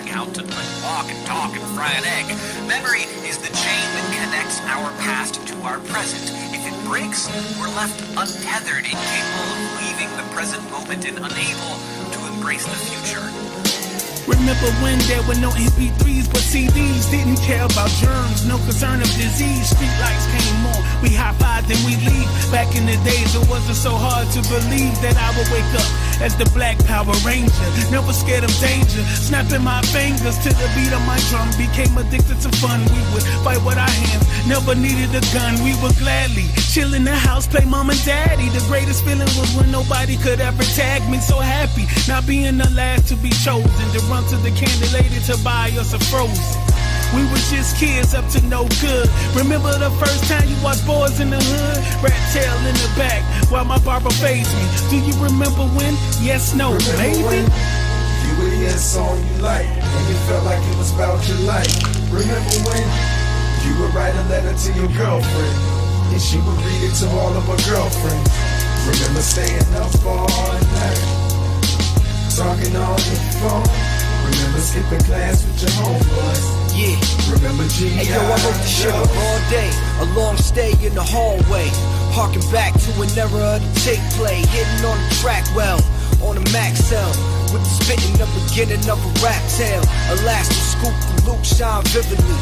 account and walk and talk and fry an egg. Memory is the chain that connects our past to our present. If it breaks, we're left untethered, incapable of leaving the present moment and unable to embrace the future. Remember when there were no MP3s but CDs? Didn't care about germs, no concern of disease. Street lights came on, we high-fived and we leave. Back in the days it wasn't so hard to believe that I would wake up as the Black Power Ranger. Never scared of danger, snapping my fingers to the beat of my drum. Became addicted to fun, we would fight with our hands. Never needed a gun, we would gladly chill in the house, play mom and daddy. The greatest feeling was when nobody could ever tag me. So happy, not being the last to be chosen, to run to the candy lady to buy us a Frozen. We was just kids up to no good. Remember the first time you watched Boys in the Hood? Rat tail in the back while my barber faced me. Do you remember when? Yes, no, maybe. You were the song you liked, and you felt like it was about your life. Remember when you would write a letter to your girlfriend, and she would read it to all of her girlfriends. Remember staying up all night, talking on the phone. Remember skipping class with your homeboys. Yeah. Remember G.I. Hey yo, I wrote the shit up all day. A long stay in the hallway. Harking back to an era of the tape play. Hitting on the track well, on the max cell. With the spitting the beginning of a rap tale. Elastic scoop, the Luke shine vividly.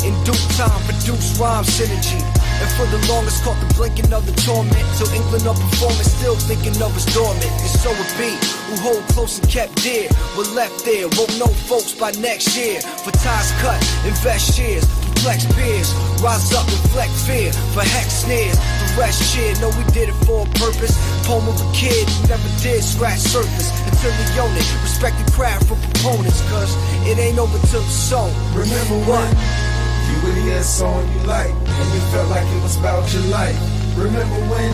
In due time, produce rhyme synergy. And for the longest caught the blinking of the torment. Till England up performing, still thinking of us dormant. And so it be, who hold close and kept dear, were left there, won't know folks by next year. For ties cut, invest shares, perplex peers, rise up, reflect fear, for hex snares. The rest cheer, know we did it for a purpose. Poem of a kid who never did scratch surface. Until we own it, respect the craft for proponents. Cause it ain't over till the song. Remember what? You were the song you liked, and you felt like it was about your life. Remember when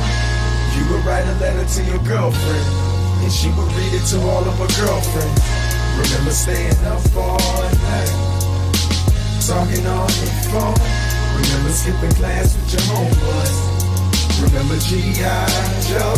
you would write a letter to your girlfriend, and she would read it to all of her girlfriends. Remember staying up all night, talking on the phone. Remember skipping class with your homeboys. Remember G.I. Joe.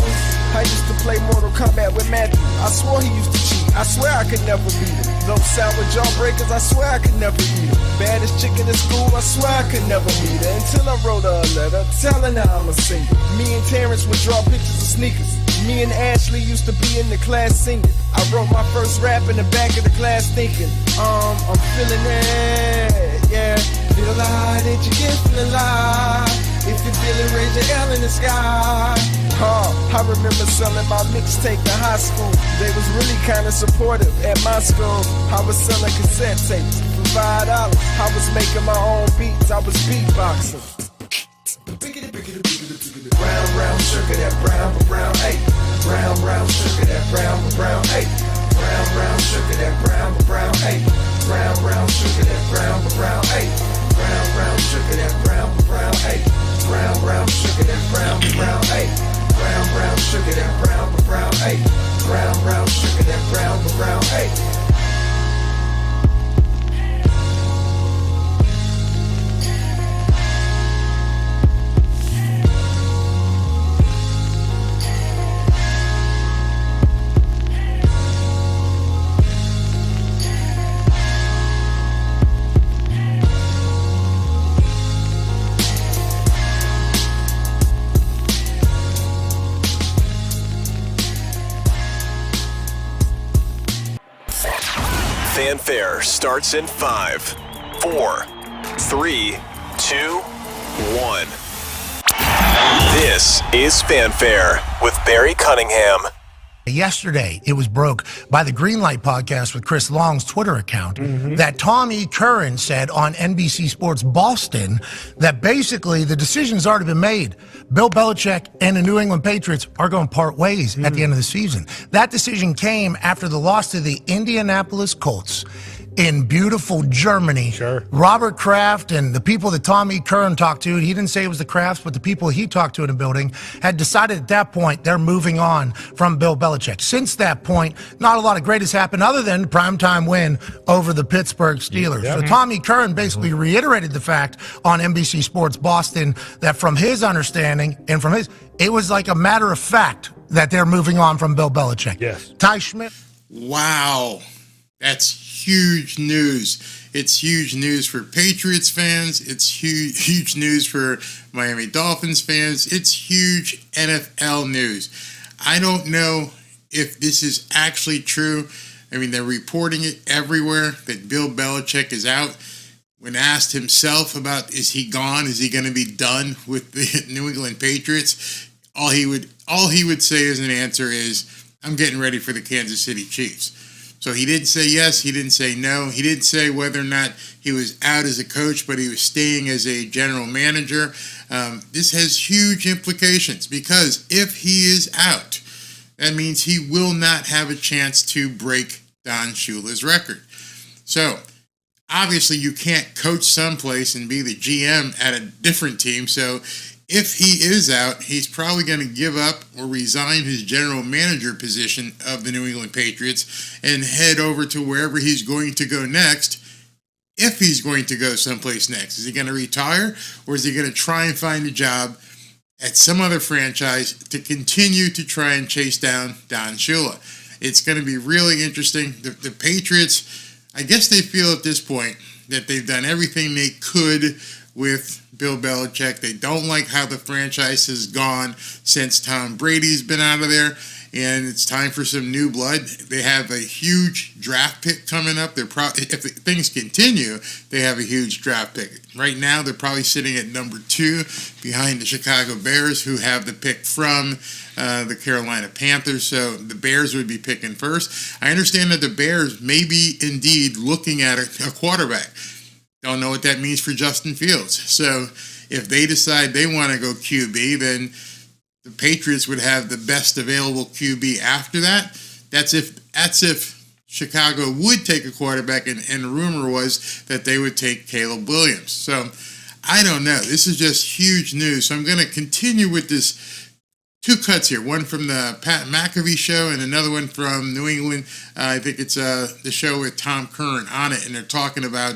I used to play Mortal Kombat with Matthew. I swore he used to cheat. I swear I could never beat him. Those sour jawbreakers, I swear I could never eat him. Baddest chick in the school, I swear I could never meet her. Until I wrote her a letter telling her I'm a singer. Me and Terrence would draw pictures of sneakers. Me and Ashley used to be in the class singing. I wrote my first rap in the back of the class thinking, I'm feeling it, yeah. Feel alive, that you get feel alive. If you feel it, raise your L in the sky. I remember selling my mixtape in high school. They was really kinda supportive at my school. I was selling cassette tapes for $5. I was making my own beats, I was beatboxing. Brown, brown sugar, that brown, brown, hey. Brown, brown sugar, that brown, brown, hey. Brown, brown sugar, that brown, brown, hey. Brown, brown sugar, that brown, brown, hey. Brown, brown sugar, that brown, brown, hey. Brown, brown sugar, that brown, brown, hey. Brown, brown sugar, that brown, brown, hey. Brown, brown sugar, that brown, brown, hey. Fanfare starts in 5, 4, 3, 2, 1. This is Fanfare with Barry Cunningham. Yesterday, it was broke by the Greenlight podcast with Chris Long's Twitter account that Tom E. Curran said on NBC Sports Boston that basically the decision's already been made. Bill Belichick and the New England Patriots are going to part ways at the end of the season. That decision came after the loss to the Indianapolis Colts in beautiful Germany. Sure. Robert Kraft and the people that Tom E. Curran talked to, he didn't say it was the Krafts, but the people he talked to in the building had decided at that point they're moving on from Bill Belichick. Since that point, not a lot of great has happened other than the primetime win over the Pittsburgh Steelers. So Tom E. Curran basically reiterated the fact on NBC Sports Boston that from his understanding and from his, it was like a matter of fact that they're moving on from Bill Belichick. Yes. Ty Schmidt. Wow. That's huge news. It's huge news for Patriots fans. It's huge news for Miami Dolphins fans. It's huge NFL news. I don't know if this is actually true. I mean, they're reporting it everywhere that Bill Belichick is out. When asked himself about is he gone, is he going to be done with the New England Patriots, all he would say as an answer is, I'm getting ready for the Kansas City Chiefs. So he didn't say yes, he didn't say no. He didn't say whether or not he was out as a coach, but he was staying as a general manager. This has huge implications because if he is out, that means he will not have a chance to break Don Shula's record. So obviously you can't coach someplace and be the GM at a different team. So if he is out, he's probably going to give up or resign his general manager position of the New England Patriots and head over to wherever he's going to go next, if he's going to go someplace next. Is he going to retire, or is he going to try and find a job at some other franchise to continue to try and chase down Don Shula? It's going to be really interesting. The Patriots, I guess they feel at this point that they've done everything they could with Bill Belichick. They don't like how the franchise has gone since Tom Brady's been out of there, and it's time for some new blood. They have a huge draft pick coming up. If things continue, they have a huge draft pick. Right now, they're probably sitting at number 2 behind the Chicago Bears, who have the pick from the Carolina Panthers. So the Bears would be picking first. I understand that the Bears may be indeed looking at a quarterback. Don't know what that means for Justin Fields. So if they decide they want to go QB, then the Patriots would have the best available QB after that. That's if Chicago would take a quarterback, and the rumor was that they would take Caleb Williams. So I don't know. This is just huge news. So I'm going to continue with this 2 cuts here. One from the Pat McAfee show and another one from New England. I think it's the show with Tom Curran on it, and they're talking about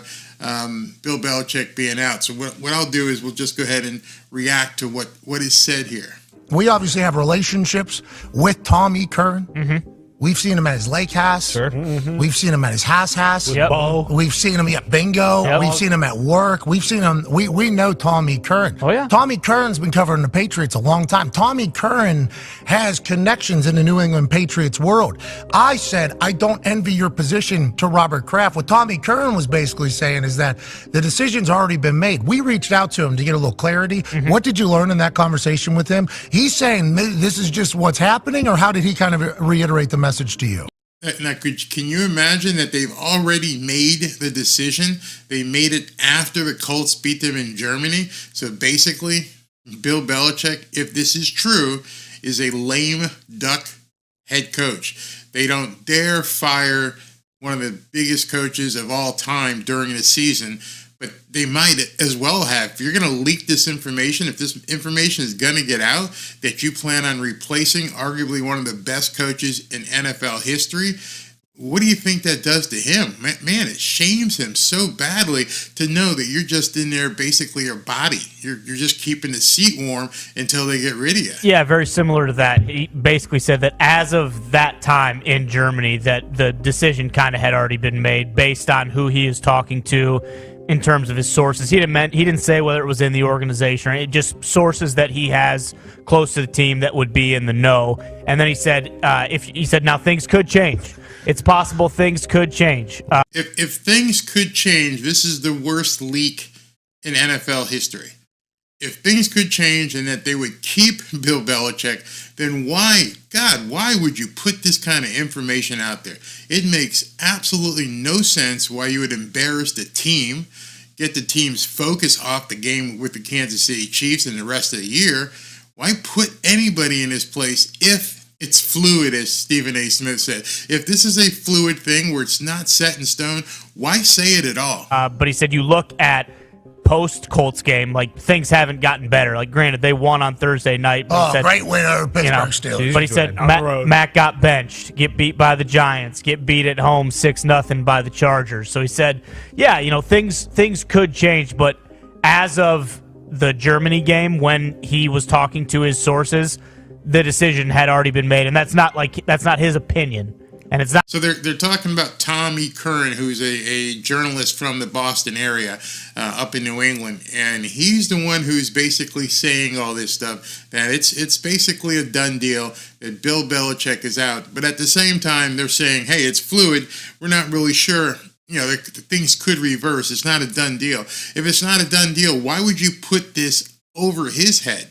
Bill Belichick being out. So what I'll do is we'll just go ahead and react to what is said here. We obviously have relationships with Tommy Curran. Mm-hmm. We've seen him at his lake house. Sure. Mm-hmm. We've seen him at his house. Yep. We've seen him at bingo. Yep. We've seen him at work. We've seen him. We know Tommy Curran. Oh, yeah. Tommy Curran's been covering the Patriots a long time. Tommy Curran has connections in the New England Patriots world. I said, I don't envy your position to Robert Kraft. What Tommy Curran was basically saying is that the decision's already been made. We reached out to him to get a little clarity. Mm-hmm. What did you learn in that conversation with him? He's saying this is just what's happening, or how did he kind of reiterate the message to you? Now, can you imagine that they've already made the decision? They made it after the Colts beat them in Germany. So basically, Bill Belichick, if this is true, is a lame duck head coach. They don't dare fire one of the biggest coaches of all time during the season, but they might as well have. If you're going to leak this information, if this information is going to get out, that you plan on replacing arguably one of the best coaches in NFL history, what do you think that does to him? Man, it shames him so badly to know that you're just in there basically a body. You're just keeping the seat warm until they get rid of you. Yeah, very similar to that. He basically said that as of that time in Germany, that the decision kind of had already been made based on who he is talking to in terms of his sources. He didn't say whether it was in the organization or just sources that he has close to the team that would be in the know. And then he said, now things could change. It's possible things could change. If things could change, this is the worst leak in NFL history. If things could change and that they would keep Bill Belichick, then why would you put this kind of information out there? It makes absolutely no sense why you would embarrass the team, get the team's focus off the game with the Kansas City Chiefs and the rest of the year. Why put anybody in his place if it's fluid, as Stephen A. Smith said? If this is a fluid thing where it's not set in stone, why say it at all? But he said you look at post-Colts game, like, things haven't gotten better. Like, granted, they won on Thursday night. But great win over Pittsburgh Steelers. But he said Matt got benched, get beat by the Giants, get beat at home 6-0 by the Chargers. So he said, things could change, but as of the Germany game, when he was talking to his sources, the decision had already been made, and that's not his opinion. And it's not. So they're talking about Tom E. Curran, who's a journalist from the Boston area up in New England, and he's the one who's basically saying all this stuff, that it's basically a done deal, that Bill Belichick is out. But at the same time, they're saying, hey, it's fluid. We're not really sure. Things could reverse. It's not a done deal. If it's not a done deal, why would you put this over his head?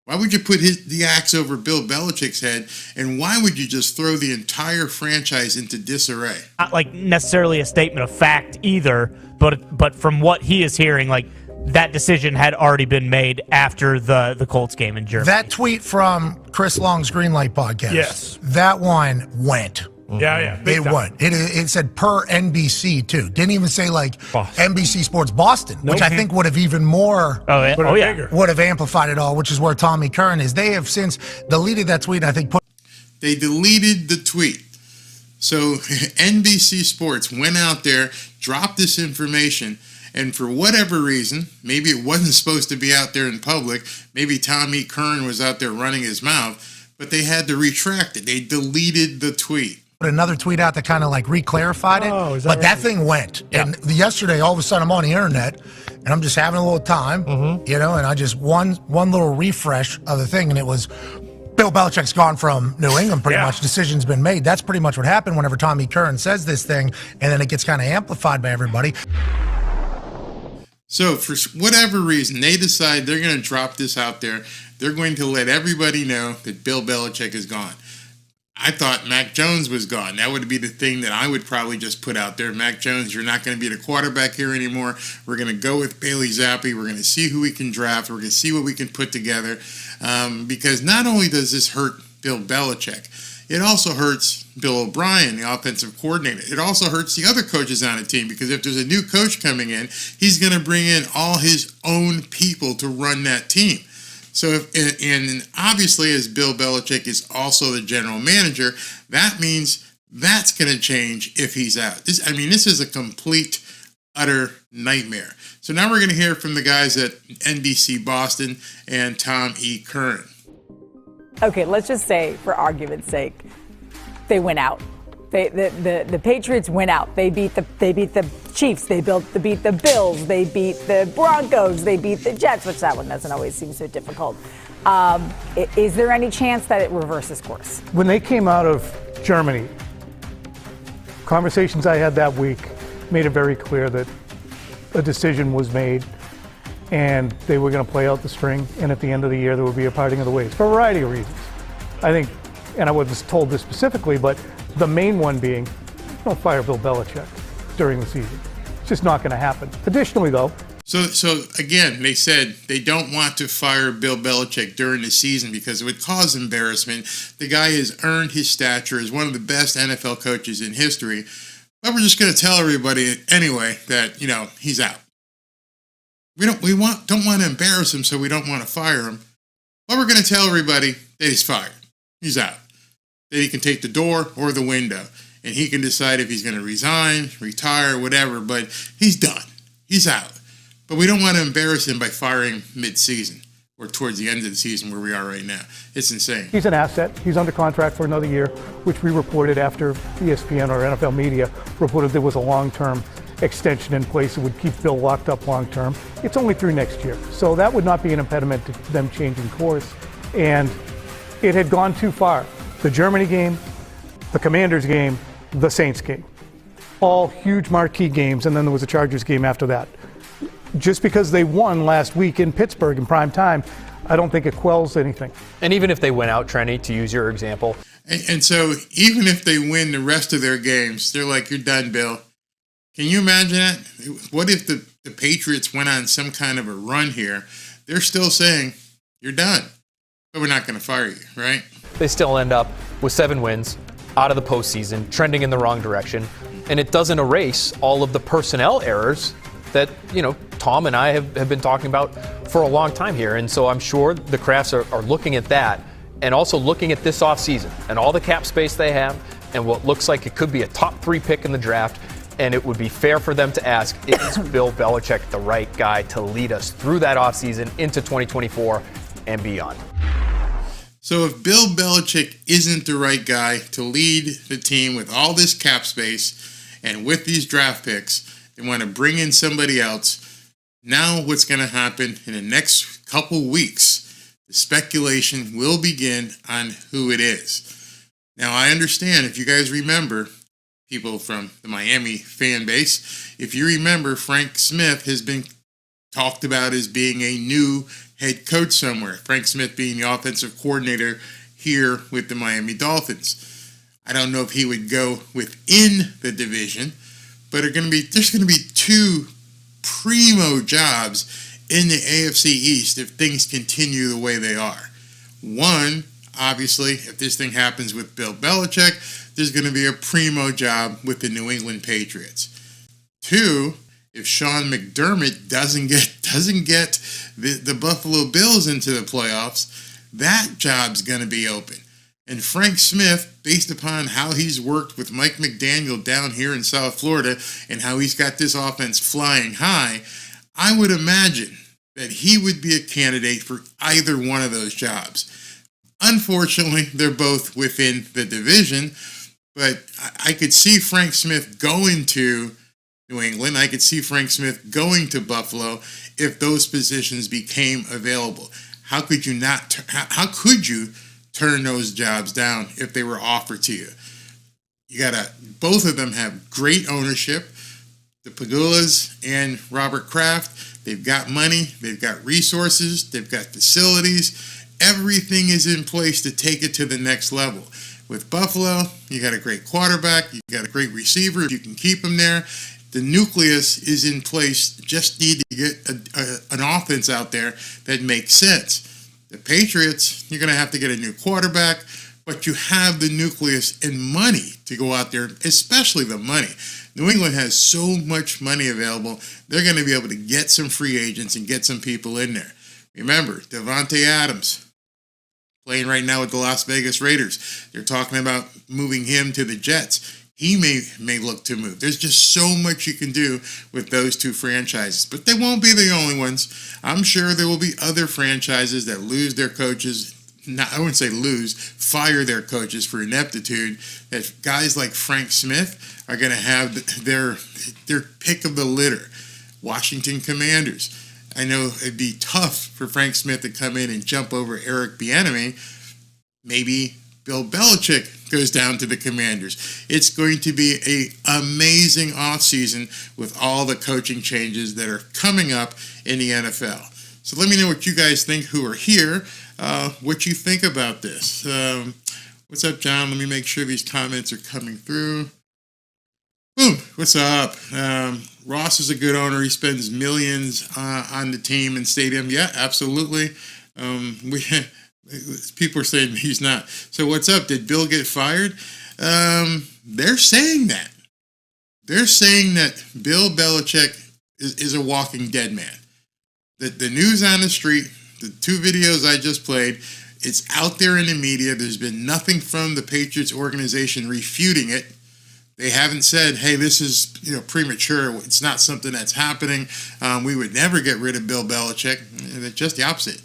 Why would you put the axe over Bill Belichick's head? And why would you just throw the entire franchise into disarray? Not like necessarily a statement of fact either, but from what he is hearing, like that decision had already been made after the Colts game in Germany. That tweet from Chris Long's Greenlight podcast, yes, that one went. Yeah. It went. It said per NBC, too. Didn't even say, like, Boston. NBC Sports Boston, which I think would have even more... would have amplified it all, which is where Tommy Curran is. They have since deleted that tweet, I think... They deleted the tweet. So NBC Sports went out there, dropped this information, and for whatever reason, maybe it wasn't supposed to be out there in public, maybe Tommy Curran was out there running his mouth, but they had to retract it. They deleted the tweet. Another tweet out that kind of like reclarified it, but that thing went. Yeah. And yesterday, all of a sudden, I'm on the internet, and I'm just having a little time, and I just one little refresh of the thing, and it was Bill Belichick's gone from New England pretty much. Decision's been made. That's pretty much what happened whenever Tommy Curran says this thing, and then it gets kind of amplified by everybody. So for whatever reason, they decide they're going to drop this out there. They're going to let everybody know that Bill Belichick is gone. I thought Mac Jones was gone. That would be the thing that I would probably just put out there. Mac Jones, you're not going to be the quarterback here anymore. We're going to go with Bailey Zappi. We're going to see who we can draft. We're going to see what we can put together. Because not only does this hurt Bill Belichick, it also hurts Bill O'Brien, the offensive coordinator. It also hurts the other coaches on the team, because if there's a new coach coming in, he's going to bring in all his own people to run that team. So, and obviously, as Bill Belichick is also the general manager, that means that's going to change if he's out. This is a complete, utter nightmare. So now we're going to hear from the guys at NBC Boston and Tom E. Curran. Okay, let's just say, for argument's sake, they went out. The Patriots went out. They beat the Chiefs. They beat the Bills. They beat the Broncos. They beat the Jets, which that one doesn't always seem so difficult. Is there any chance that it reverses course? When they came out of Germany, conversations I had that week made it very clear that a decision was made and they were going to play out the string, and at the end of the year there would be a parting of the ways for a variety of reasons. I think, and I wasn't told this specifically, but the main one being, don't fire Bill Belichick during the season. It's just not going to happen. Additionally, though. So again, they said they don't want to fire Bill Belichick during the season because it would cause embarrassment. The guy has earned his stature as one of the best NFL coaches in history. But we're just going to tell everybody anyway that, he's out. We don't want to embarrass him, so we don't want to fire him. But we're going to tell everybody that he's fired. He's out. That he can take the door or the window, and he can decide if he's going to resign, retire, whatever, but he's done. He's out. But we don't want to embarrass him by firing mid-season or towards the end of the season where we are right now. It's insane. He's an asset. He's under contract for another year, which we reported after ESPN or NFL media reported there was a long-term extension in place that would keep Bill locked up long-term. It's only through next year. So that would not be an impediment to them changing course. And it had gone too far. The Germany game, the Commanders game, the Saints game. All huge marquee games, and then there was a Chargers game after that. Just because they won last week in Pittsburgh in prime time, I don't think it quells anything. And even if they went out, Trenny, to use your example. And so even if they win the rest of their games, they're like, you're done, Bill. Can you imagine that? What if the Patriots went on some kind of a run here? They're still saying, you're done. But we're not going to fire you, right? They still end up with 7 wins, out of the postseason, trending in the wrong direction. And it doesn't erase all of the personnel errors that, Tom and I have been talking about for a long time here. And so I'm sure the Crafts are looking at that and also looking at this offseason and all the cap space they have and what looks like it could be a top 3 pick in the draft. And it would be fair for them to ask, is Bill Belichick the right guy to lead us through that offseason into 2024 and beyond? So if Bill Belichick isn't the right guy to lead the team with all this cap space and with these draft picks, they want to bring in somebody else. Now what's going to happen in the next couple weeks, the speculation will begin on who it is. Now I understand, if you guys remember, people from the Miami fan base, if you remember, Frank Smith has been talked about as being a new head coach somewhere. Frank Smith being the offensive coordinator here with the Miami Dolphins. I don't know if he would go within the division, but there's going to be two primo jobs in the AFC East if things continue the way they are. One, obviously, if this thing happens with Bill Belichick, there's going to be a primo job with the New England Patriots. Two, if Sean McDermott doesn't get the Buffalo Bills into the playoffs, that job's going to be open. And Frank Smith, based upon how he's worked with Mike McDaniel down here in South Florida and how he's got this offense flying high, I would imagine that he would be a candidate for either one of those jobs. Unfortunately, they're both within the division, but I could see Frank Smith going to New England. I could see Frank Smith going to Buffalo if those positions became available. How could you turn those jobs down if they were offered to you? Both of them have great ownership. The Pagulas and Robert Kraft, they've got money, they've got resources, they've got facilities. Everything is in place to take it to the next level. With Buffalo, you got a great quarterback, you got a great receiver, if you can keep him there. The nucleus is in place. Just need to get an offense out there that makes sense. The Patriots, you're going to have to get a new quarterback, but you have the nucleus and money to go out there, especially the money. New England has so much money available, they're going to be able to get some free agents and get some people in there. Remember, Devontae Adams, playing right now with the Las Vegas Raiders. They're talking about moving him to the Jets. He may look to move. There's just so much you can do with those two franchises. But they won't be the only ones. I'm sure there will be other franchises that lose their coaches. I wouldn't say lose, fire their coaches for ineptitude. That guys like Frank Smith are going to have their pick of the litter. Washington Commanders. I know it'd be tough for Frank Smith to come in and jump over Eric Bieniemy. Maybe Bill Belichick goes down to the Commanders. It's going to be an amazing offseason with all the coaching changes that are coming up in the NFL. So let me know what you guys think who are here, what you think about this. What's up, John? Let me make sure these comments are coming through. Boom. What's up? Ross is a good owner. He spends millions on the team and stadium. Yeah, absolutely. People are saying he's not. So what's up? Did Bill get fired? They're saying that. They're saying that Bill Belichick is a walking dead man. The news on the street, the two videos I just played, it's out there in the media. There's been nothing from the Patriots organization refuting it. They haven't said, hey, this is premature. It's not something that's happening. We would never get rid of Bill Belichick. Just the opposite.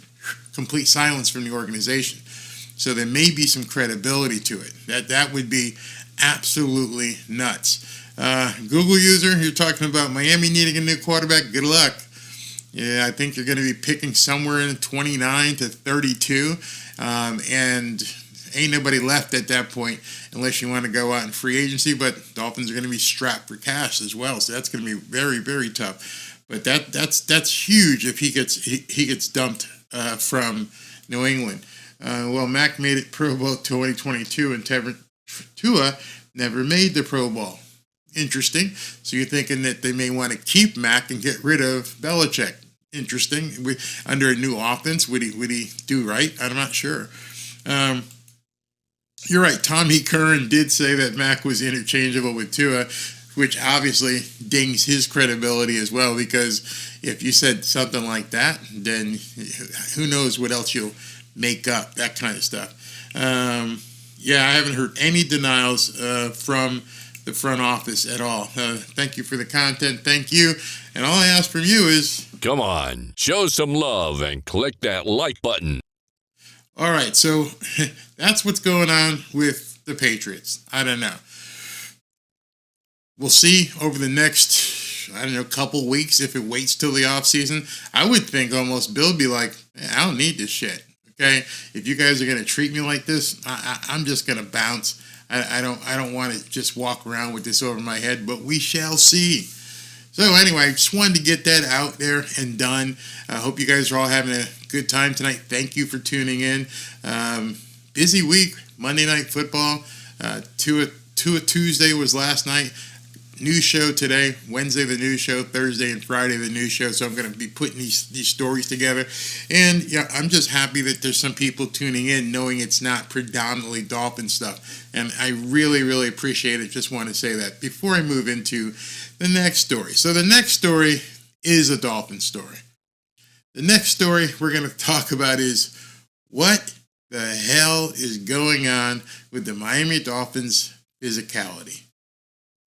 Complete silence from the organization. So there may be some credibility to it. That would be absolutely nuts. Google user, you're talking about Miami needing a new quarterback. Good luck. Yeah, I think you're going to be picking somewhere in 29 to 32. And ain't nobody left at that point unless you want to go out in free agency. But Dolphins are going to be strapped for cash as well. So that's going to be very, very tough. But that's huge if he gets dumped from New England. Well, Mac made it Pro Bowl 2022 and Tua never made the Pro Bowl. Interesting. So you're thinking that they may want to keep Mac and get rid of Belichick. Interesting. Under a new offense, would he do right? I'm not sure. You're right. Tommy Curran did say that Mac was interchangeable with Tua, which obviously dings his credibility as well, because if you said something like that, then who knows what else you'll make up, that kind of stuff. Yeah, I haven't heard any denials from the front office at all. Thank you for the content. Thank you. And all I ask from you is... Come on, show some love and click that like button. All right, so that's what's going on with the Patriots. I don't know. We'll see over the next, couple weeks if it waits till the offseason. I would think almost Bill would be like, I don't need this shit. Okay, if you guys are going to treat me like this, I'm just going to bounce. I don't want to just walk around with this over my head, but we shall see. So anyway, just wanted to get that out there and done. I hope you guys are all having a good time tonight. Thank you for tuning in. Busy week, Monday Night Football. Tua Tuesday was last night. News show today, Wednesday the news show, Thursday and Friday the news show. So I'm going to be putting these stories together. And yeah, I'm just happy that there's some people tuning in knowing it's not predominantly Dolphin stuff. And I really, really appreciate it. Just want to say that before I move into the next story. So the next story is a Dolphin story. The next story we're going to talk about is what the hell is going on with the Miami Dolphins physicality.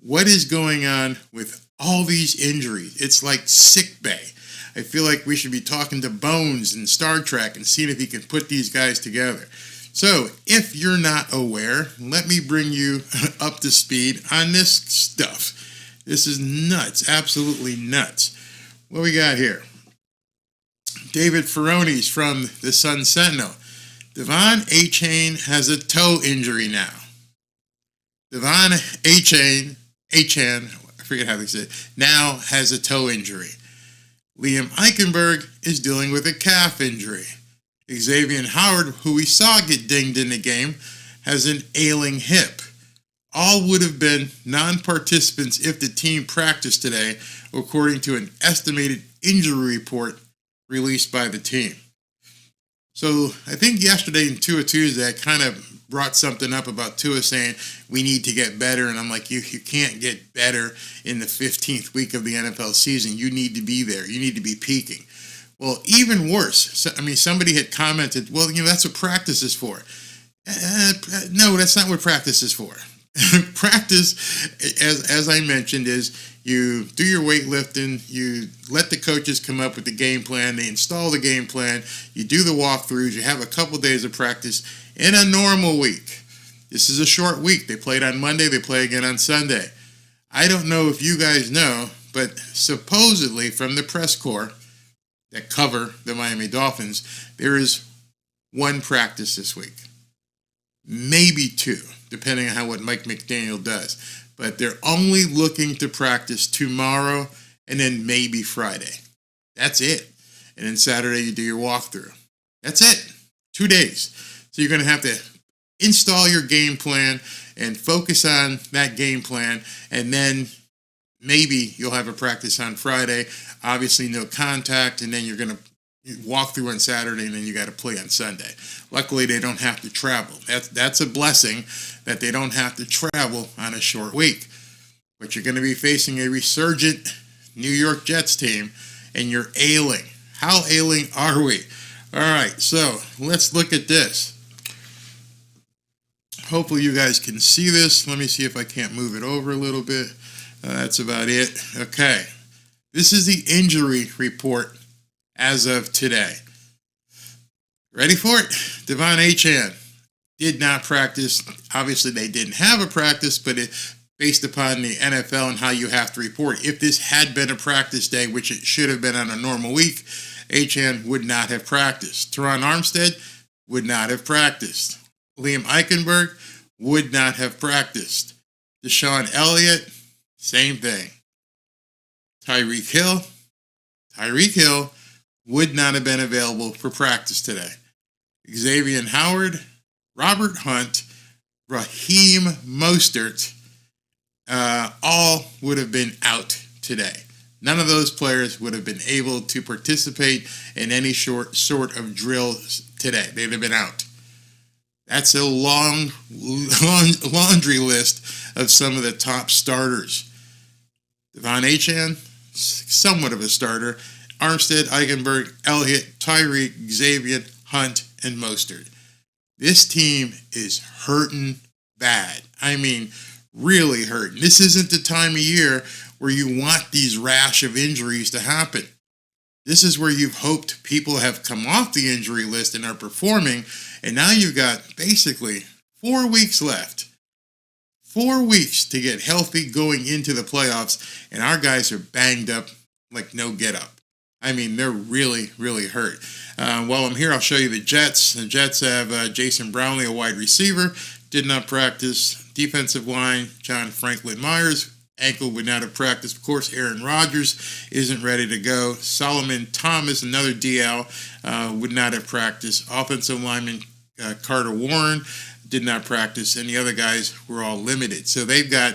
What is going on with all these injuries? It's like sick bay. I feel like we should be talking to Bones and Star Trek and seeing if he can put these guys together. So, if you're not aware, let me bring you up to speed on this stuff. This is nuts, absolutely nuts. What we got here? David Ferrone's from the Sun Sentinel. Devon Achane has a toe injury now. Devon Achane, I forget how they say it, now has a toe injury. Liam Eichenberg is dealing with a calf injury. Xavier Howard, who we saw get dinged in the game, has an ailing hip. All would have been non-participants if the team practiced today, according to an estimated injury report released by the team. So I think yesterday in Tua Tuesday, I kind of brought something up about Tua saying we need to get better. And I'm like, you can't get better in the 15th week of the NFL season. You need to be there. You need to be peaking. Well, even worse. Somebody had commented, well, that's what practice is for. No, that's not what practice is for. Practice, as I mentioned, is you do your weightlifting, you let the coaches come up with the game plan, they install the game plan, you do the walkthroughs, you have a couple days of practice in a normal week. This is a short week. They played on Monday, they play again on Sunday. I don't know if you guys know, but supposedly from the press corps that cover the Miami Dolphins, there is one practice this week. Maybe two, depending on what Mike McDaniel does. But they're only looking to practice tomorrow and then maybe Friday. That's it. And then Saturday you do your walkthrough. That's it. 2 days. So you're going to have to install your game plan and focus on that game plan. And then maybe you'll have a practice on Friday. Obviously no contact. And then you're going to walk through on Saturday, and then you got to play on Sunday. Luckily, they don't have to travel. That's a blessing that they don't have to travel on a short week. But you're going to be facing a resurgent New York Jets team, and you're ailing. How ailing are we? All right, so let's look at this. Hopefully you guys can see this. Let me see if I can't move it over a little bit. That's about it. Okay. This is the injury report as of today. Ready for it? Devon Achane did not practice. Obviously, they didn't have a practice, but based upon the NFL and how you have to report, if this had been a practice day, which it should have been on a normal week, Achane would not have practiced. Teron Armstead would not have practiced. Liam Eichenberg would not have practiced. Deshaun Elliott, same thing. Tyreek Hill would not have been available for practice today. Xavier Howard, Robert Hunt, Raheem Mostert, all would have been out today. None of those players would have been able to participate in any sort of drills today. They'd have been out. That's a long laundry list of some of the top starters. Devon Achane, somewhat of a starter. Armstead, Eichenberg, Elliott, Tyreek, Xavier, Hunt, and Mostert. This team is hurting bad. I mean, really hurting. This isn't the time of year where you want these rash of injuries to happen. This is where you've hoped people have come off the injury list and are performing, and now you've got basically 4 weeks left. 4 weeks to get healthy going into the playoffs, and our guys are banged up like no get up. I mean, they're really, really hurt. While I'm here, I'll show you the Jets. The Jets have Jason Brownlee, a wide receiver, did not practice. Defensive line, John Franklin Myers, ankle would not have practiced. Of course, Aaron Rodgers isn't ready to go. Solomon Thomas, another DL, would not have practiced. Offensive lineman Carter Warren did not practice, and the other guys were all limited. So they've got,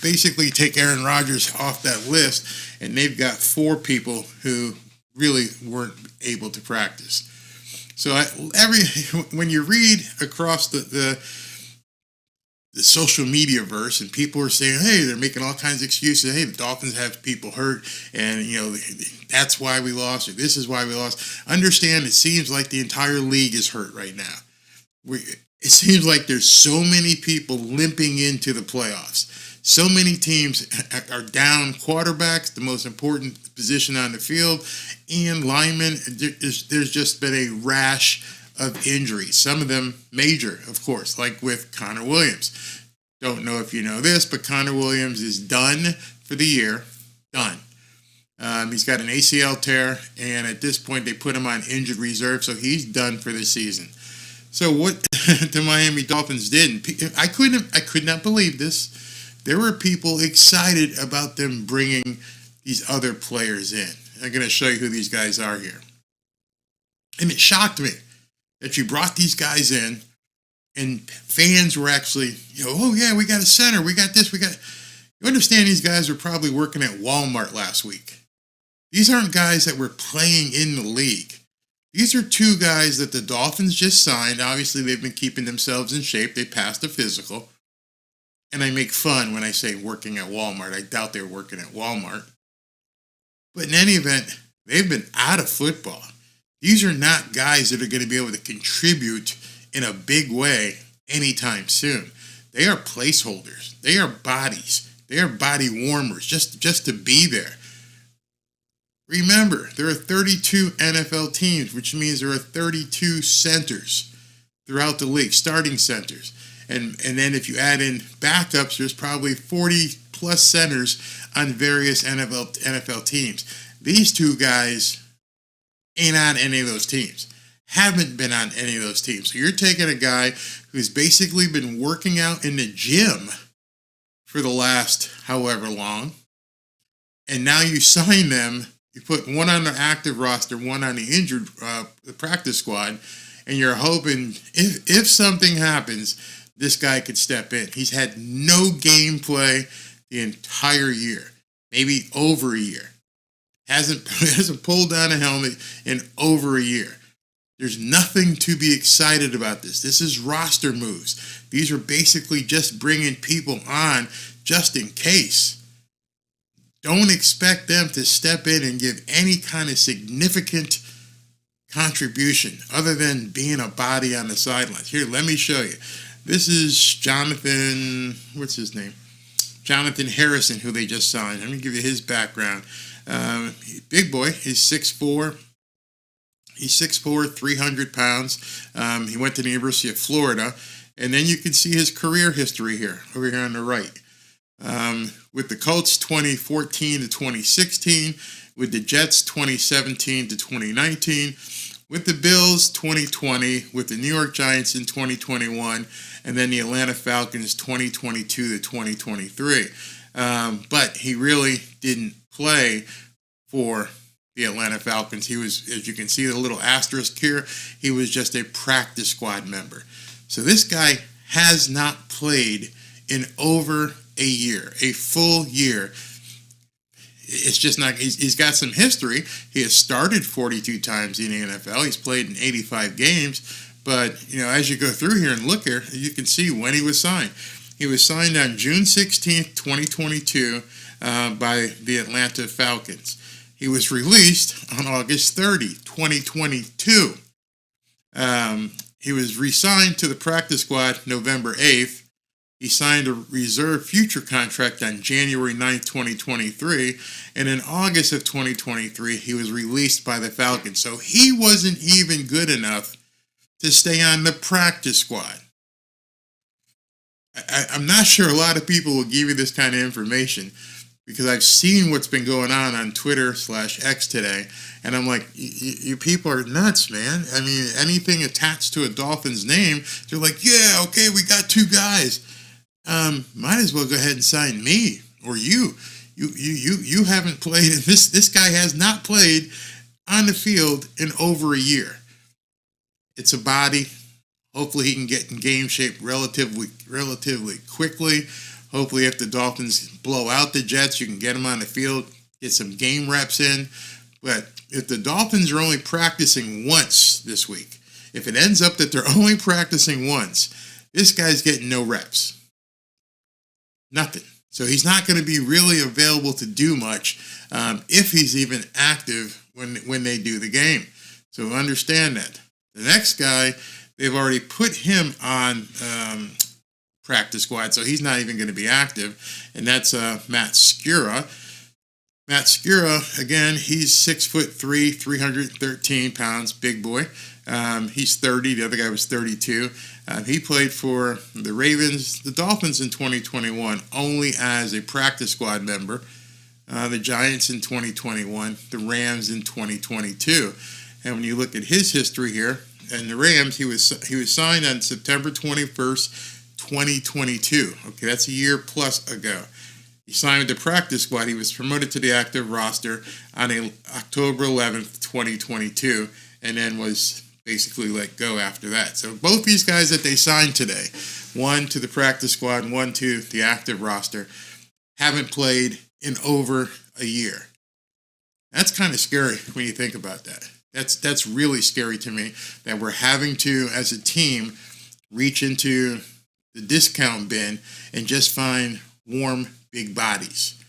basically take Aaron Rodgers off that list, and they've got 4 people who really weren't able to practice. So when you read across the social media verse, and people are saying, hey, they're making all kinds of excuses. Hey, the Dolphins have people hurt, and that's why we lost, or this is why we lost. Understand, it seems like the entire league is hurt right now. It seems like there's so many people limping into the playoffs. So many teams are down quarterbacks, the most important position on the field, and linemen. There's just been a rash of injuries, some of them major, of course, like with Connor Williams. Don't know if you know this, but Connor Williams is done for the year. Done. He's got an ACL tear, and at this point they put him on injured reserve, so he's done for the season. So what the Miami Dolphins did, I could not believe this. There were people excited about them bringing these other players in. I'm going to show you who these guys are here. And it shocked me that you brought these guys in, and fans were actually, oh yeah, we got a center, we got this, You understand these guys were probably working at Walmart last week. These aren't guys that were playing in the league. These are 2 guys that the Dolphins just signed. Obviously, they've been keeping themselves in shape. They passed a physical. And I make fun when I say working at Walmart. I doubt they're working at Walmart. But in any event, they've been out of football. These are not guys that are going to be able to contribute in a big way anytime soon. They are placeholders. They are bodies. They are body warmers just to be there. Remember, there are 32 NFL teams, which means there are 32 centers throughout the league, starting centers. And then if you add in backups, there's probably 40-plus centers on various NFL teams. These 2 guys ain't on any of those teams, haven't been on any of those teams. So you're taking a guy who's basically been working out in the gym for the last however long, and now you sign them. You put one on the active roster, one on the injured practice squad, and you're hoping if something happens, this guy could step in. He's had no gameplay the entire year, maybe over a year. Hasn't pulled down a helmet in over a year. There's nothing to be excited about this. This is roster moves. These are basically just bringing people on just in case. Don't expect them to step in and give any kind of significant contribution other than being a body on the sidelines. Here, let me show you. This is Jonathan, what's his name? Jonathan Harrison, who they just signed. Let me give you his background. Big boy. He's 6'4". He's 6'4", 300 pounds. He went to the University of Florida. And then you can see his career history here, over here on the right. With the Colts, 2014 to 2016. With the Jets, 2017 to 2019. With the Bills, 2020. With the New York Giants in 2021. And then the Atlanta Falcons, 2022 to 2023. But he really didn't play for the Atlanta Falcons. He was, as you can see, the little asterisk here, he was just a practice squad member. So this guy has not played in over a year, a full year. It's just not, he's got some history. He has started 42 times in the NFL. He's played in 85 games. But, as you go through here and look here, you can see when he was signed. He was signed on June 16th, 2022 by the Atlanta Falcons. He was released on August 30, 2022. He was re-signed to the practice squad November 8th. He signed a reserve future contract on January 9th, 2023, and in August of 2023, he was released by the Falcons. So he wasn't even good enough to stay on the practice squad. I'm not sure a lot of people will give you this kind of information because I've seen what's been going on Twitter/X today, and I'm like, you people are nuts, man. I mean, anything attached to a Dolphins name, they're like, yeah, okay, we got two guys. Might as well go ahead and sign me or you. You haven't played. This guy has not played on the field in over a year. It's a body. Hopefully he can get in game shape relatively quickly. Hopefully if the Dolphins blow out the Jets, you can get him on the field, get some game reps in. But if the Dolphins are only practicing once this week, if it ends up that they're only practicing once, this guy's getting no reps. Nothing. So he's not going to be really available to do much if he's even active when they do the game. So understand that. The next guy, they've already put him on practice squad, so he's not even going to be active, and that's Matt Skura. Matt Skura, again, he's 6'3", 313 pounds, big boy. He's 30. The other guy was 32. He played for the Ravens, the Dolphins in 2021, only as a practice squad member. The Giants in 2021, the Rams in 2022. And when you look at his history here, and the Rams, he was signed on September 21st, 2022. Okay, that's a year plus ago. He signed with the practice squad. He was promoted to the active roster on October 11th, 2022, and then was basically let go after that. So both these guys that they signed today, one to the practice squad, one to the active roster, haven't played in over a year. That's kind of scary when you think about that. That's really scary to me that we're having to, as a team, reach into the discount bin and just find warm, big bodies.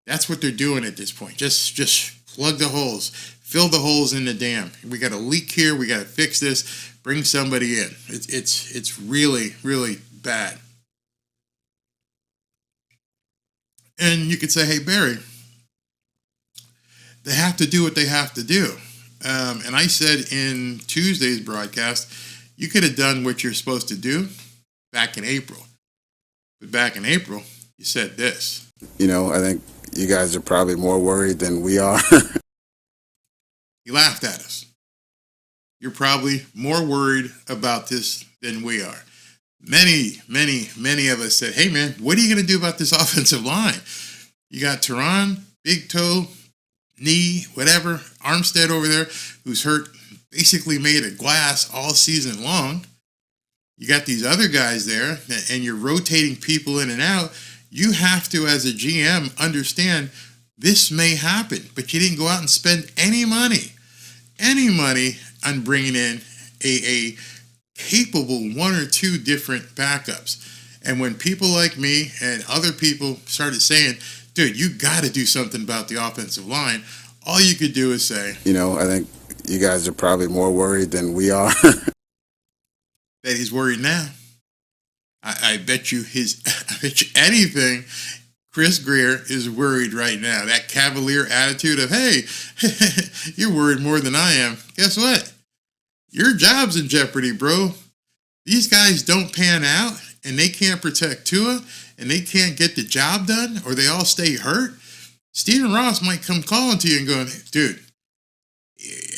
That's what they're doing at this point. Just plug the holes. Fill the holes in the dam. We got a leak here. We got to fix this. Bring somebody in. It's really, really bad. And you could say, hey, Barry, they have to do what they have to do. And I said in Tuesday's broadcast, you could have done what you're supposed to do back in April. But back in April, you said this. You know, I think you guys are probably more worried than we are. He laughed at us. You're probably more worried about this than we are. Many of us said, hey, man, what are you going to do about this offensive line? You got Tehran, big toe, knee, whatever, Armstead over there, who's hurt, basically made of glass all season long. You got these other guys there, and you're rotating people in and out. You have to, as a GM, understand this may happen, but you didn't go out and spend any money on bringing in a capable one or two different backups. And when people like me and other people started saying, dude, you got to do something about the offensive line, all you could do is say, you know, I think you guys are probably more worried than we are. That he's worried now. I bet you anything, Chris Greer is worried right now. That cavalier attitude of, hey, you're worried more than I am. Guess what? Your job's in jeopardy, bro. These guys don't pan out, and they can't protect Tua, and they can't get the job done, or they all stay hurt. Stephen Ross might come calling to you and going, dude,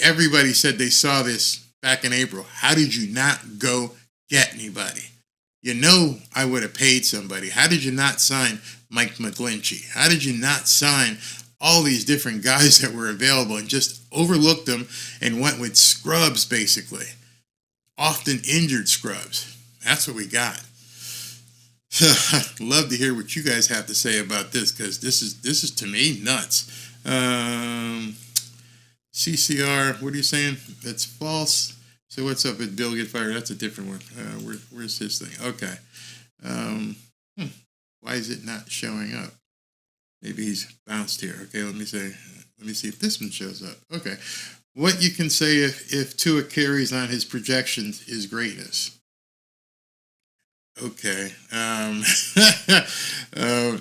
everybody said they saw this back in April. How did you not go get anybody? You know I would have paid somebody. How did you not sign Mike McGlinchey? How did you not sign all these different guys that were available and just overlooked them and went with scrubs, basically? Often injured scrubs. That's what we got. Love to hear what you guys have to say about this, because this is to me nuts. CCR, what are you saying? That's false. So what's up with Bill get fired? That's a different one. Where's his thing? Okay. Why is it not showing up? Maybe he's bounced here. Okay, let me see if this one shows up. Okay. What you can say if Tua carries on his projections is greatness. Okay.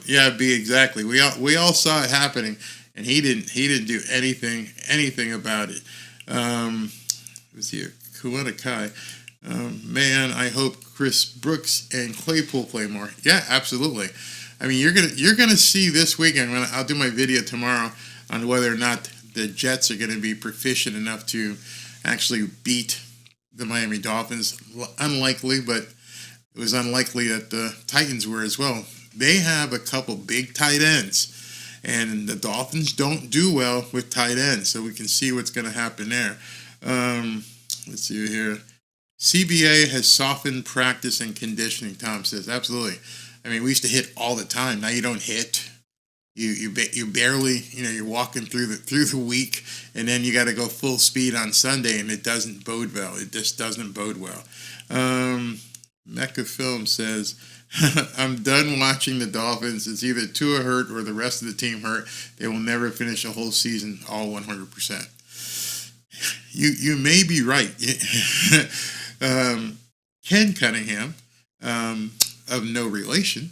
Yeah, B, exactly. We all saw it happening, and he didn't do anything about it. Was he Kuwata Kai? Man, I hope Chris Brooks and Claypool play more. Yeah, absolutely. I mean, you're gonna see this weekend. I'll do my video tomorrow on whether or not the Jets are going to be proficient enough to actually beat the Miami Dolphins. Unlikely, but it was unlikely that the Titans were as well. They have a couple big tight ends, and the Dolphins don't do well with tight ends, so we can see what's going to happen there. Let's see here. CBA has softened practice and conditioning, Tom says. Absolutely. I mean, we used to hit all the time. Now you don't hit. You barely, you're walking through the week, and then you got to go full speed on Sunday, and it doesn't bode well. It just doesn't bode well. Mecca Film says, I'm done watching the Dolphins. It's either Tua hurt or the rest of the team hurt. They will never finish a whole season all 100%. You may be right. Ken Cunningham, of no relation,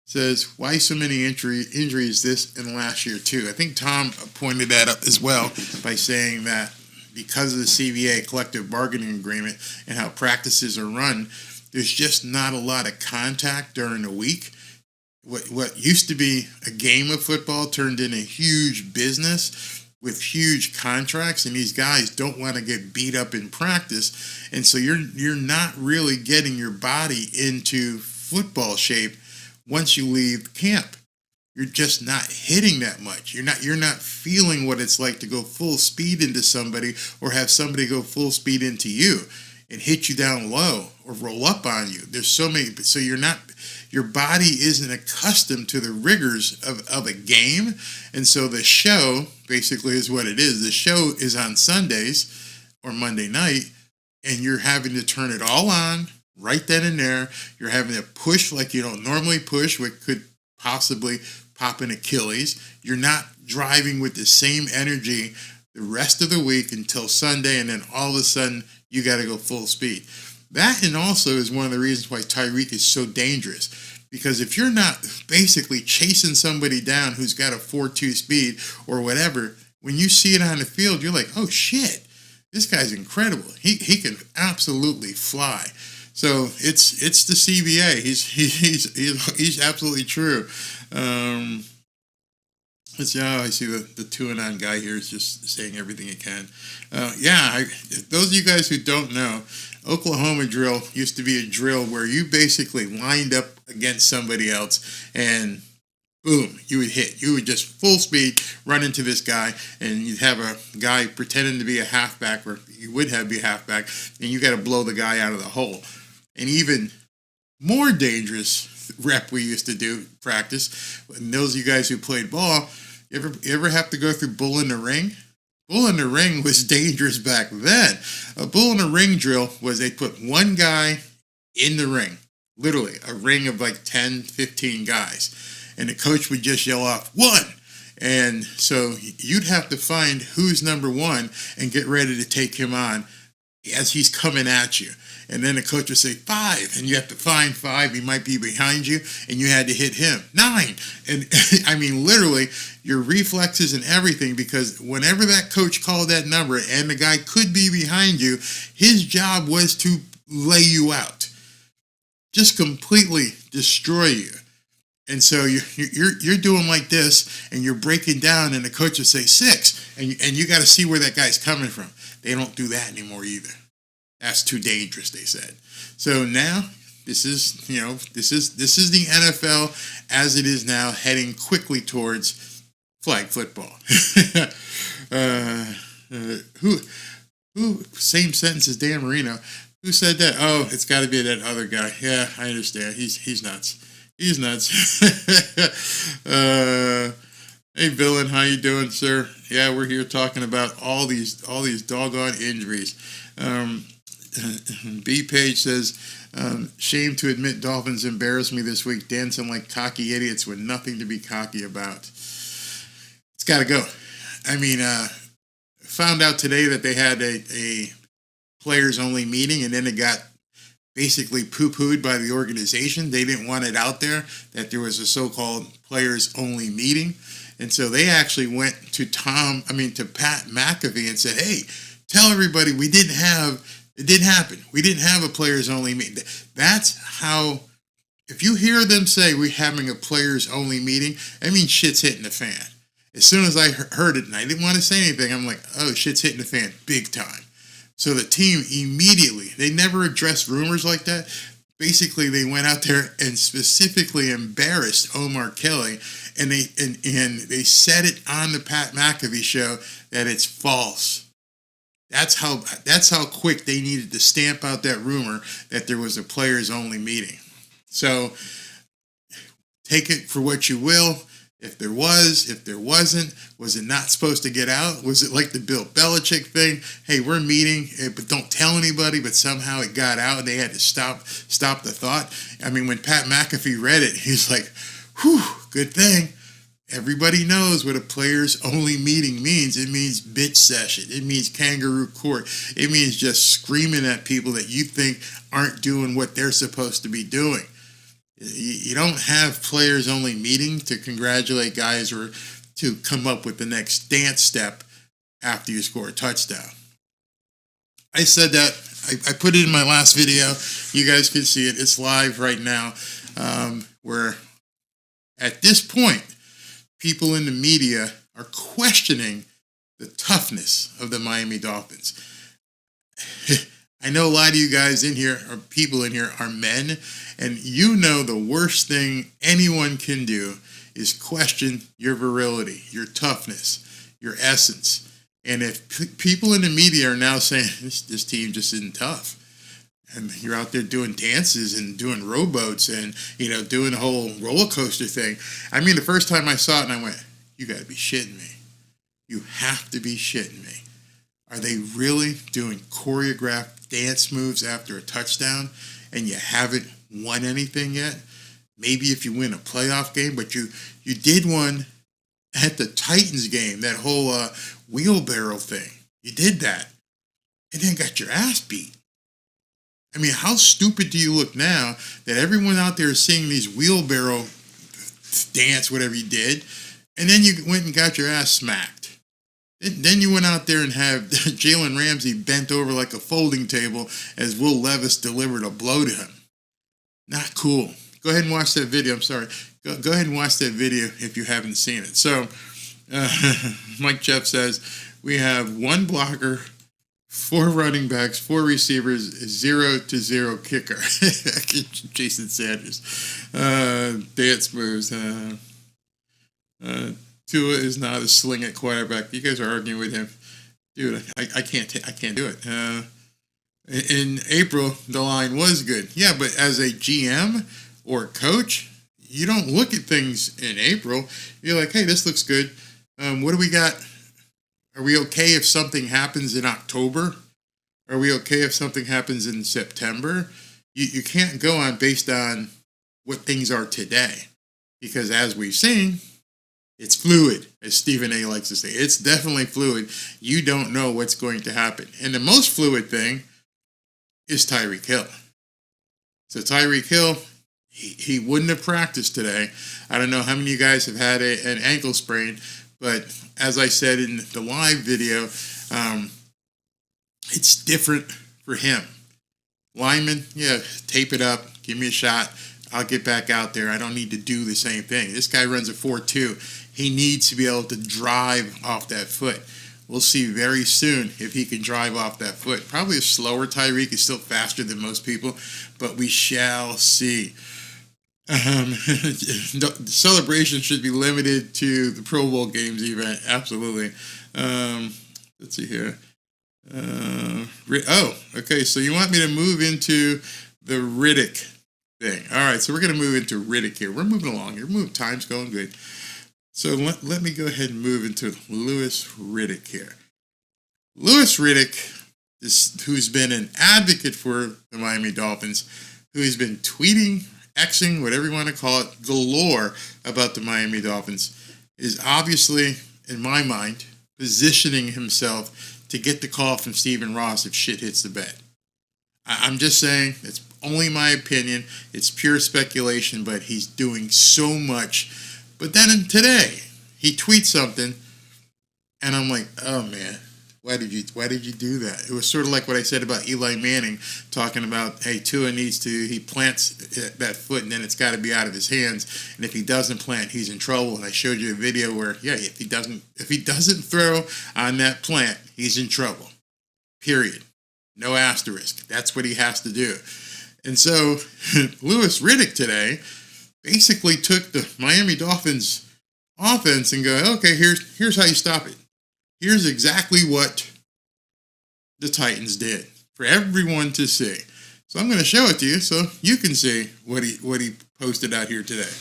says, why so many injuries this and last year too? I think Tom pointed that up as well by saying that because of the CBA collective bargaining agreement and how practices are run, there's just not a lot of contact during the week. What used to be a game of football turned into a huge business with huge contracts, and these guys don't want to get beat up in practice, and so you're not really getting your body into football shape. Once you leave camp, you're just not hitting that much. You're not feeling what it's like to go full speed into somebody or have somebody go full speed into you and hit you down low or roll up on you. There's so many, so your body isn't accustomed to the rigors of a game. And so the show basically is what it is. The show is on Sundays or Monday night, and you're having to turn it all on right then and there. You're having to push like you don't normally push, what could possibly pop an Achilles. You're not driving with the same energy the rest of the week until Sunday, and then all of a sudden you got to go full speed. That, and also, is one of the reasons why Tyreek is so dangerous. Because if you're not basically chasing somebody down who's got a 4.2 speed or whatever, when you see it on the field, you're like, oh shit, this guy's incredible. He can absolutely fly. So it's the CBA. He's absolutely true. Let's see. Oh, I see the 2-and-on guy here is just saying everything he can. Those of you guys who don't know, Oklahoma drill used to be a drill where you basically lined up against somebody else and boom, you would hit. You would just full speed run into this guy, and you'd have a guy pretending to be a halfback, or you would be a halfback, and you got to blow the guy out of the hole. And even more dangerous rep we used to do practice. And those of you guys who played ball, you ever have to go through bull in the ring? Bull in the ring was dangerous back then. A bull in the ring drill was they put one guy in the ring, literally a ring of like 10, 15 guys. And the coach would just yell off, 1. And so you'd have to find who's number 1 and get ready to take him on as he's coming at you. And then the coach would say 5, and you have to find 5. He might be behind you, and you had to hit him. 9. And I mean, literally, your reflexes and everything, because whenever that coach called that number and the guy could be behind you, his job was to lay you out, just completely destroy you. And so you're doing like this, and you're breaking down, and the coach will say 6, and you got to see where that guy's coming from. They don't do that anymore either. That's too dangerous, they said. So now this is the NFL as it is now, heading quickly towards flag football. Who? Same sentence as Dan Marino. Who said that? Oh, it's got to be that other guy. Yeah, I understand. He's nuts. He's nuts. Hey, Villain, how you doing, sir? Yeah, we're here talking about all these doggone injuries. B Page says, shame to admit Dolphins embarrassed me this week, dancing like cocky idiots with nothing to be cocky about. It's got to go. I mean, found out today that they had a players-only meeting, and then it got basically poo-pooed by the organization. They didn't want it out there that there was a so-called players-only meeting. And so they actually went to Pat McAfee and said, hey, tell everybody it didn't happen. We didn't have a players-only meeting. That's how, if you hear them say we're having a players-only meeting, that means shit's hitting the fan. As soon as I heard it and I didn't want to say anything, I'm like, oh, shit's hitting the fan big time. So the team immediately, they never addressed rumors like that. Basically, they went out there and specifically embarrassed Omar Kelly, and they said it on the Pat McAfee show that it's false. That's how quick they needed to stamp out that rumor that there was a players-only meeting. So take it for what you will. If there was, if there wasn't, was it not supposed to get out? Was it like the Bill Belichick thing? Hey, we're meeting, but don't tell anybody, but somehow it got out and they had to stop the thought. I mean, when Pat McAfee read it, he's like, whew, good thing. Everybody knows what a players-only meeting means. It means bitch session. It means kangaroo court. It means just screaming at people that you think aren't doing what they're supposed to be doing. You don't have players-only meeting to congratulate guys or to come up with the next dance step after you score a touchdown. I said that. I put it in my last video. You guys can see it. It's live right now. Where at this point, people in the media are questioning the toughness of the Miami Dolphins. I know a lot of you guys in here, or people in here, are men, and you know the worst thing anyone can do is question your virility, your toughness, your essence. And if people in the media are now saying, this team just isn't tough, and you're out there doing dances and doing rowboats and, doing the whole roller coaster thing. I mean, the first time I saw it, and I went, you got to be shitting me. You have to be shitting me. Are they really doing choreographed dance moves after a touchdown and you haven't won anything yet? Maybe if you win a playoff game, but you did one at the Titans game, that whole wheelbarrow thing. You did that and then got your ass beat. I mean, how stupid do you look now that everyone out there is seeing these wheelbarrow dance, whatever you did, and then you went and got your ass smacked. Then you went out there and have Jalen Ramsey bent over like a folding table as Will Levis delivered a blow to him. Not cool. Go ahead and watch that video. I'm sorry. Go ahead and watch that video if you haven't seen it. So, Mike Jeff says, we have one blocker, 4 running backs, 4 receivers, 0-0 kicker. Jason Sanders. Dance moves. Tua is not a sling at quarterback. You guys are arguing with him. Dude, I can't do it. In April, the line was good. Yeah, but as a GM or coach, you don't look at things in April. You're like, hey, this looks good. What do we got? Are we okay if something happens in October? Are we okay if something happens in September? You can't go on based on what things are today. Because as we've seen, it's fluid, as Stephen A. likes to say. It's definitely fluid. You don't know what's going to happen. And the most fluid thing is Tyreek Hill. So Tyreek Hill, he wouldn't have practiced today. I don't know how many of you guys have had an ankle sprain, but as I said in the live video, it's different for him. Lineman, yeah, tape it up, give me a shot. I'll get back out there. I don't need to do the same thing. This guy runs a 4.2. He needs to be able to drive off that foot. We'll see very soon if he can drive off that foot. Probably a slower Tyreek. Is still faster than most people, but we shall see. The celebration should be limited to the Pro Bowl games event. Absolutely. Let's see here. Okay. So you want me to move into the Riddick thing. All right, so we're going to move into Riddick here. We're moving along here. Time's going good. So let me go ahead and move into Louis Riddick here. Louis Riddick, who's been an advocate for the Miami Dolphins, who's been tweeting, Xing, whatever you want to call it, galore about the Miami Dolphins, is obviously, in my mind, positioning himself to get the call from Stephen Ross if shit hits the bed. I'm just saying, it's only my opinion. It's pure speculation, but he's doing so much. But then today, he tweets something, and I'm like, oh man, why did you do that? It was sort of like what I said about Eli Manning, talking about, hey, Tua he plants that foot, and then it's got to be out of his hands, and if he doesn't plant, he's in trouble. And I showed you a video where, yeah, if he doesn't throw on that plant, he's in trouble. Period. No asterisk. That's what he has to do. And so Louis Riddick today basically took the Miami Dolphins offense and go, okay, here's how you stop it. Here's exactly what the Titans did for everyone to see. So I'm going to show it to you so you can see what he posted out here today.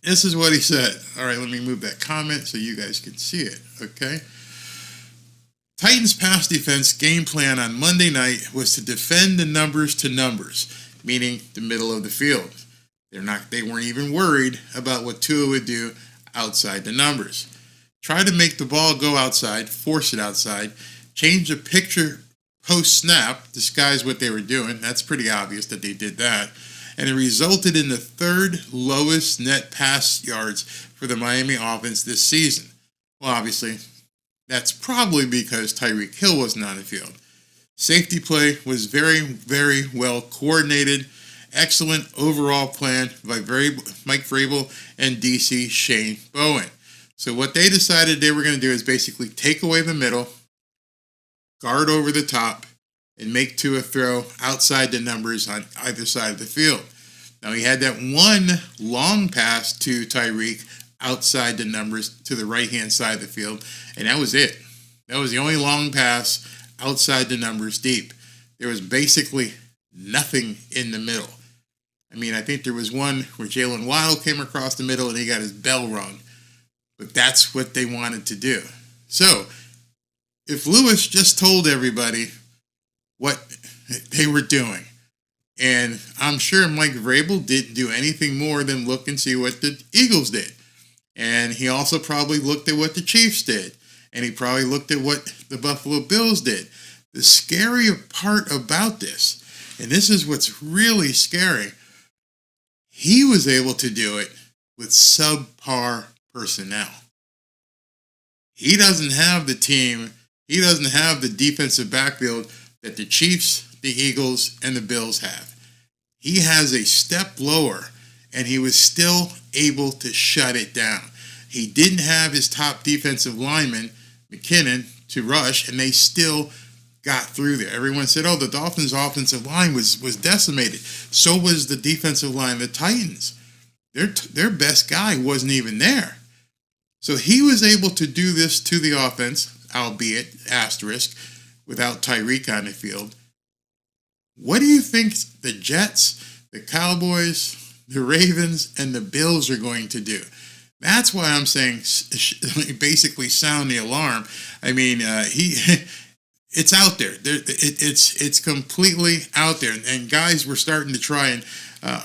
This is what he said. All right, let me move that comment so you guys can see it, okay? Titans pass defense game plan on Monday night was to defend the numbers to numbers, meaning the middle of the field. They weren't even worried about what Tua would do outside the numbers. Try to make the ball go outside, force it outside, change the picture post-snap, disguise what they were doing. That's pretty obvious that they did that. And it resulted in the third lowest net pass yards for the Miami offense this season. Well, obviously, that's probably because Tyreek Hill wasn't on the field. Safety play was very, very well coordinated. Excellent overall plan by Mike Vrabel and DC Shane Bowen. So what they decided they were going to do is basically take away the middle, guard over the top, and make Tua throw outside the numbers on either side of the field. Now he had that one long pass to Tyreek outside the numbers to the right-hand side of the field, and that was it. That was the only long pass outside the numbers deep. There was basically nothing in the middle. I mean, I think there was one where Jalen Waddle came across the middle and he got his bell rung. But that's what they wanted to do. So, if Louis just told everybody what they were doing, and I'm sure Mike Vrabel didn't do anything more than look and see what the Eagles did. And he also probably looked at what the Chiefs did. And he probably looked at what the Buffalo Bills did. The scary part about this, and this is what's really scary, he was able to do it with subpar personnel. He doesn't have the team, he doesn't have the defensive backfield that the Chiefs, the Eagles, and the Bills have. He has a step lower, and he was still able to shut it down. He didn't have his top defensive lineman, McKinnon, to rush, and they still got through there. Everyone said, oh, the Dolphins' offensive line was decimated. So was the defensive line of the Titans. Their best guy wasn't even there. So he was able to do this to the offense, albeit asterisk, without Tyreek on the field. What do you think the Jets, the Cowboys, the Ravens, and the Bills are going to do? That's why I'm saying basically sound the alarm. I mean, it's out there. It's completely out there. And guys were starting to try and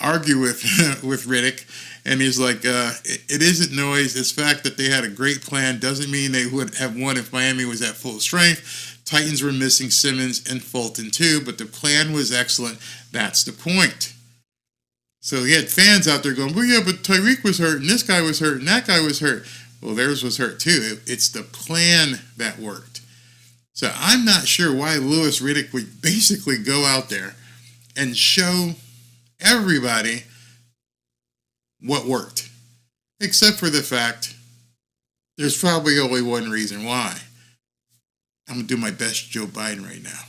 argue with Riddick. And he's like, it isn't noise. It's fact that they had a great plan. Doesn't mean they would have won if Miami was at full strength. Titans were missing Simmons and Fulton too, but the plan was excellent. That's the point. So he had fans out there going, well, yeah, but Tyreek was hurt, and this guy was hurt, and that guy was hurt. Well, theirs was hurt too. It's the plan that worked. So I'm not sure why Louis Riddick would basically go out there and show everybody what worked, except for the fact there's probably only one reason why. I'm going to do my best Joe Biden right now,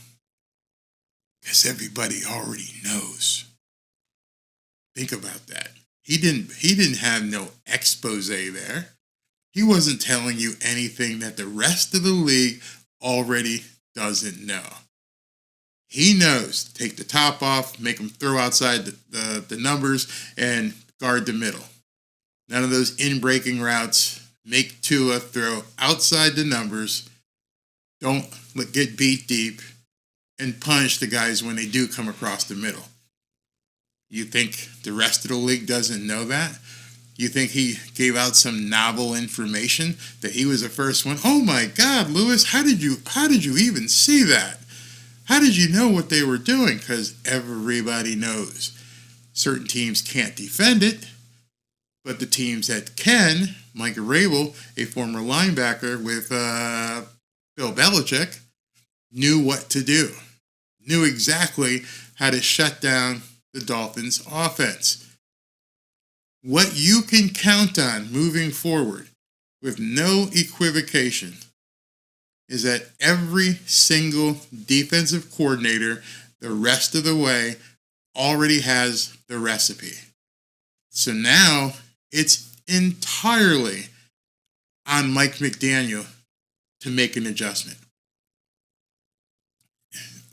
because everybody already knows. Think about that. He didn't have no expose there. He wasn't telling you anything that the rest of the league already doesn't know. He knows. Take the top off, make them throw outside the numbers, and guard the middle. None of those in-breaking routes. Make Tua throw outside the numbers. Don't get beat deep, and punish the guys when they do come across the middle. You think the rest of the league doesn't know that? You think he gave out some novel information that he was the first one? Oh my God, Louis, how did you even see that? How did you know what they were doing? Because everybody knows. Certain teams can't defend it, but the teams that can, Micah Rabel, a former linebacker with Bill Belichick, knew what to do, knew exactly how to shut down the Dolphins' offense. What you can count on moving forward with no equivocation is that every single defensive coordinator the rest of the way already has the recipe. So now it's entirely on Mike McDaniel to make an adjustment.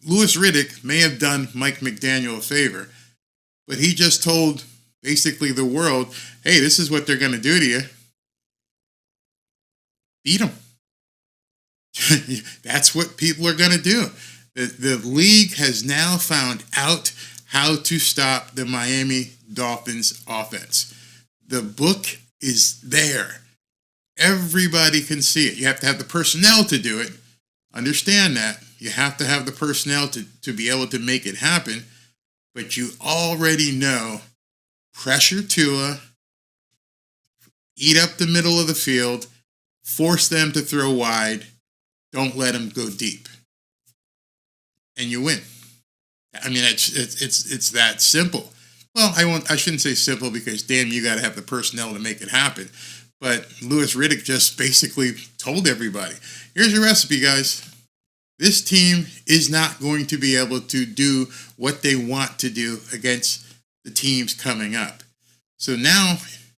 Louis Riddick may have done Mike McDaniel a favor, but he just told basically the world, hey, this is what they're going to do to you. Beat them. That's what people are going to do. The league has now found out how to stop the Miami Dolphins offense. The book is there. Everybody can see it. You have to have the personnel to do it. Understand that. You have to have the personnel to be able to make it happen. But you already know, pressure Tua, eat up the middle of the field, force them to throw wide, don't let them go deep. And you win. I mean, it's that simple. Well, I shouldn't say simple because, damn, you got to have the personnel to make it happen. But Louis Riddick just basically told everybody, here's your recipe, guys. This team is not going to be able to do what they want to do against the teams coming up. So now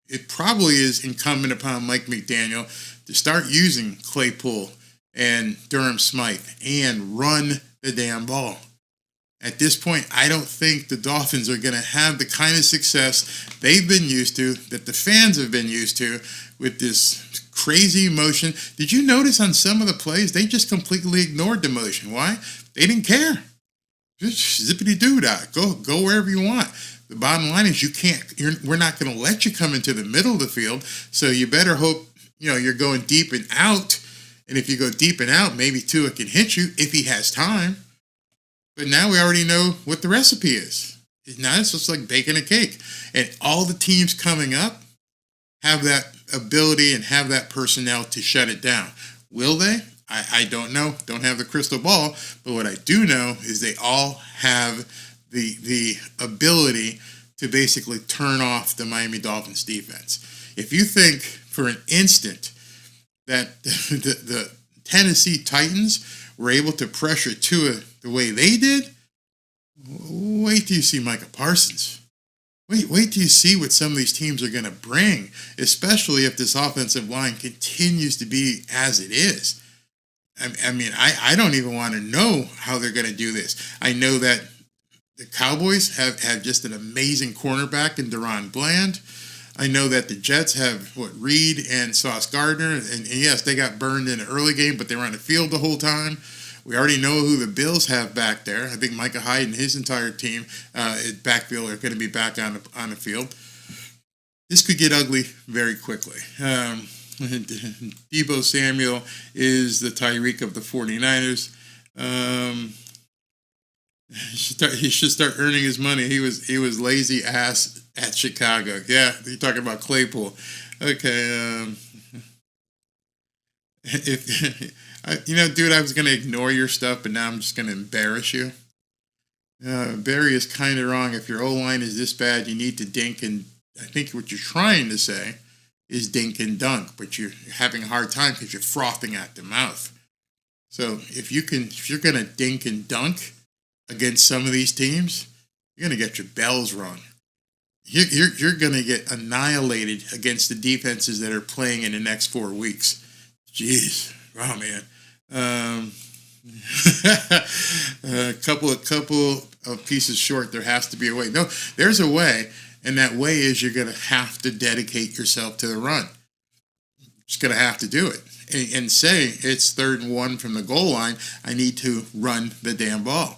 it probably is incumbent upon Mike McDaniel to start using Claypool and Durham Smythe and run the damn ball. At this point, I don't think the Dolphins are going to have the kind of success they've been used to, that the fans have been used to, with this crazy emotion. Did you notice on some of the plays, they just completely ignored the motion? Why? They didn't care. Just zippity-doo-dah. Go wherever you want. The bottom line is we're not going to let you come into the middle of the field, so you better hope you're going deep and out. And if you go deep and out, maybe Tua can hit you if he has time. But now we already know what the recipe is. Now it's just like baking a cake. And all the teams coming up have that ability and have that personnel to shut it down. Will they? I don't know. Don't have the crystal ball. But what I do know is they all have the ability to basically turn off the Miami Dolphins defense. If you think for an instant that the Tennessee Titans were able to pressure Tua the way they did, wait till you see Micah Parsons. Wait till you see what some of these teams are going to bring, especially if this offensive line continues to be as it is. I mean, I don't even want to know how they're going to do this. I know that the Cowboys have just an amazing cornerback in Deron Bland. I know that the Jets have, Reed and Sauce Gardner. And yes, they got burned in an early game, but they were on the field the whole time. We already know who the Bills have back there. I think Micah Hyde and his entire team backfield are going to be back on the field. This could get ugly very quickly. Deebo Samuel is the Tyreek of the 49ers. He should start earning his money. He was lazy ass at Chicago. Yeah, you're talking about Claypool. Okay. Dude, I was going to ignore your stuff, but now I'm just going to embarrass you. Barry is kind of wrong. If your O-line is this bad, you need to dink and... I think what you're trying to say is dink and dunk, but you're having a hard time because you're frothing at the mouth. So if you're going to dink and dunk against some of these teams, you're going to get your bells rung. You're going to get annihilated against the defenses that are playing in the next 4 weeks. Jeez. Wow, man. A couple of pieces short. There has to be a way. No, there's a way, and that way is you're going to have to dedicate yourself to the run. Just going to have to do it. And say it's 3rd and 1 from the goal line. I need to run the damn ball.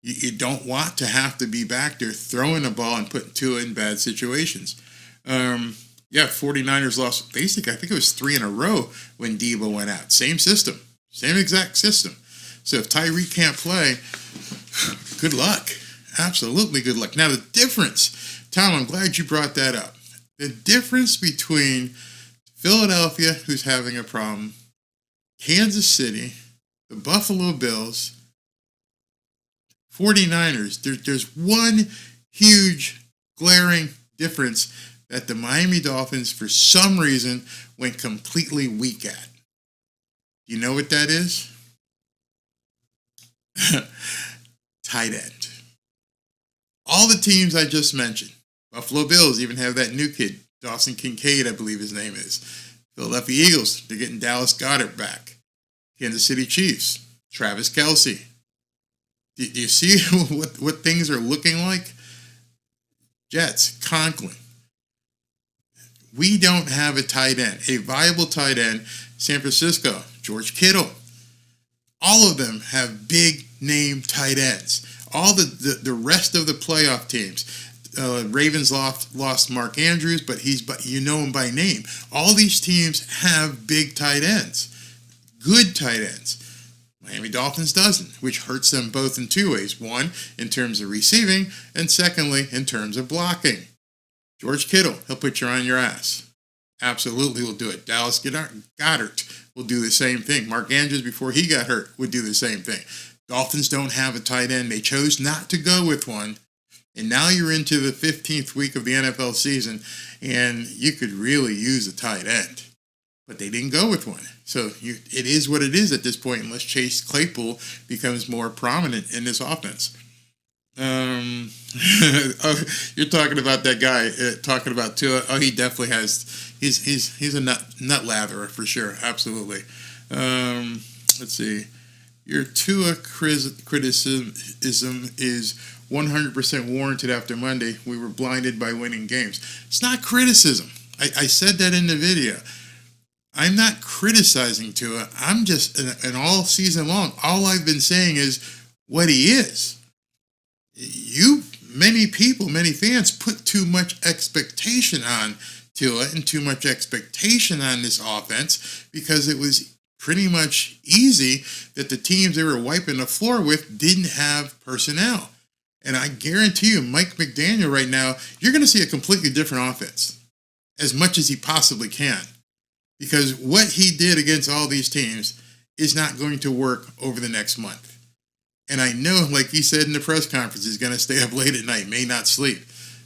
You don't want to have to be back there throwing the ball and putting Tua in bad situations. 49ers lost basically, I think it was 3 in a row when Deebo went out. Same system, same exact system. So if Tyreek can't play, good luck. Absolutely good luck. Now the difference, Tom, I'm glad you brought that up. The difference between Philadelphia, who's having a problem, Kansas City, the Buffalo Bills, 49ers, there's one huge glaring difference that the Miami Dolphins, for some reason, went completely weak at. You know what that is? Tight end. All the teams I just mentioned, Buffalo Bills even have that new kid, Dawson Kincaid, I believe his name is. Philadelphia Eagles, they're getting Dallas Goedert back. Kansas City Chiefs, Travis Kelce. Do you see what things are looking like? Jets, Conklin. We don't have a tight end, a viable tight end. San Francisco, George Kittle. All of them have big name tight ends. All the rest of the playoff teams, Ravens lost Mark Andrews, but you know him by name. All these teams have big tight ends, good tight ends. Miami Dolphins doesn't, which hurts them both in two ways. One, in terms of receiving, and secondly, in terms of blocking. George Kittle, he'll put you on your ass. Absolutely will do it. Dallas Goedert will do the same thing. Mark Andrews, before he got hurt, would do the same thing. Dolphins don't have a tight end. They chose not to go with one. And now you're into the 15th week of the NFL season, and you could really use a tight end. But they didn't go with one. So it is what it is at this point, unless Chase Claypool becomes more prominent in this offense. You're talking about that guy, talking about Tua. Oh, he definitely has. He's a nut latherer for sure. Absolutely. Let's see. Your Tua criticism is 100% warranted after Monday. We were blinded by winning games. It's not criticism. I said that in the video. I'm not criticizing Tua. I'm just, and all season long, all I've been saying is what he is. Many people, many fans put too much expectation on Tua and too much expectation on this offense because it was pretty much easy that the teams they were wiping the floor with didn't have personnel. And I guarantee you, Mike McDaniel right now, you're going to see a completely different offense as much as he possibly can. Because what he did against all these teams is not going to work over the next month. And I know, like he said in the press conference, he's going to stay up late at night, may not sleep.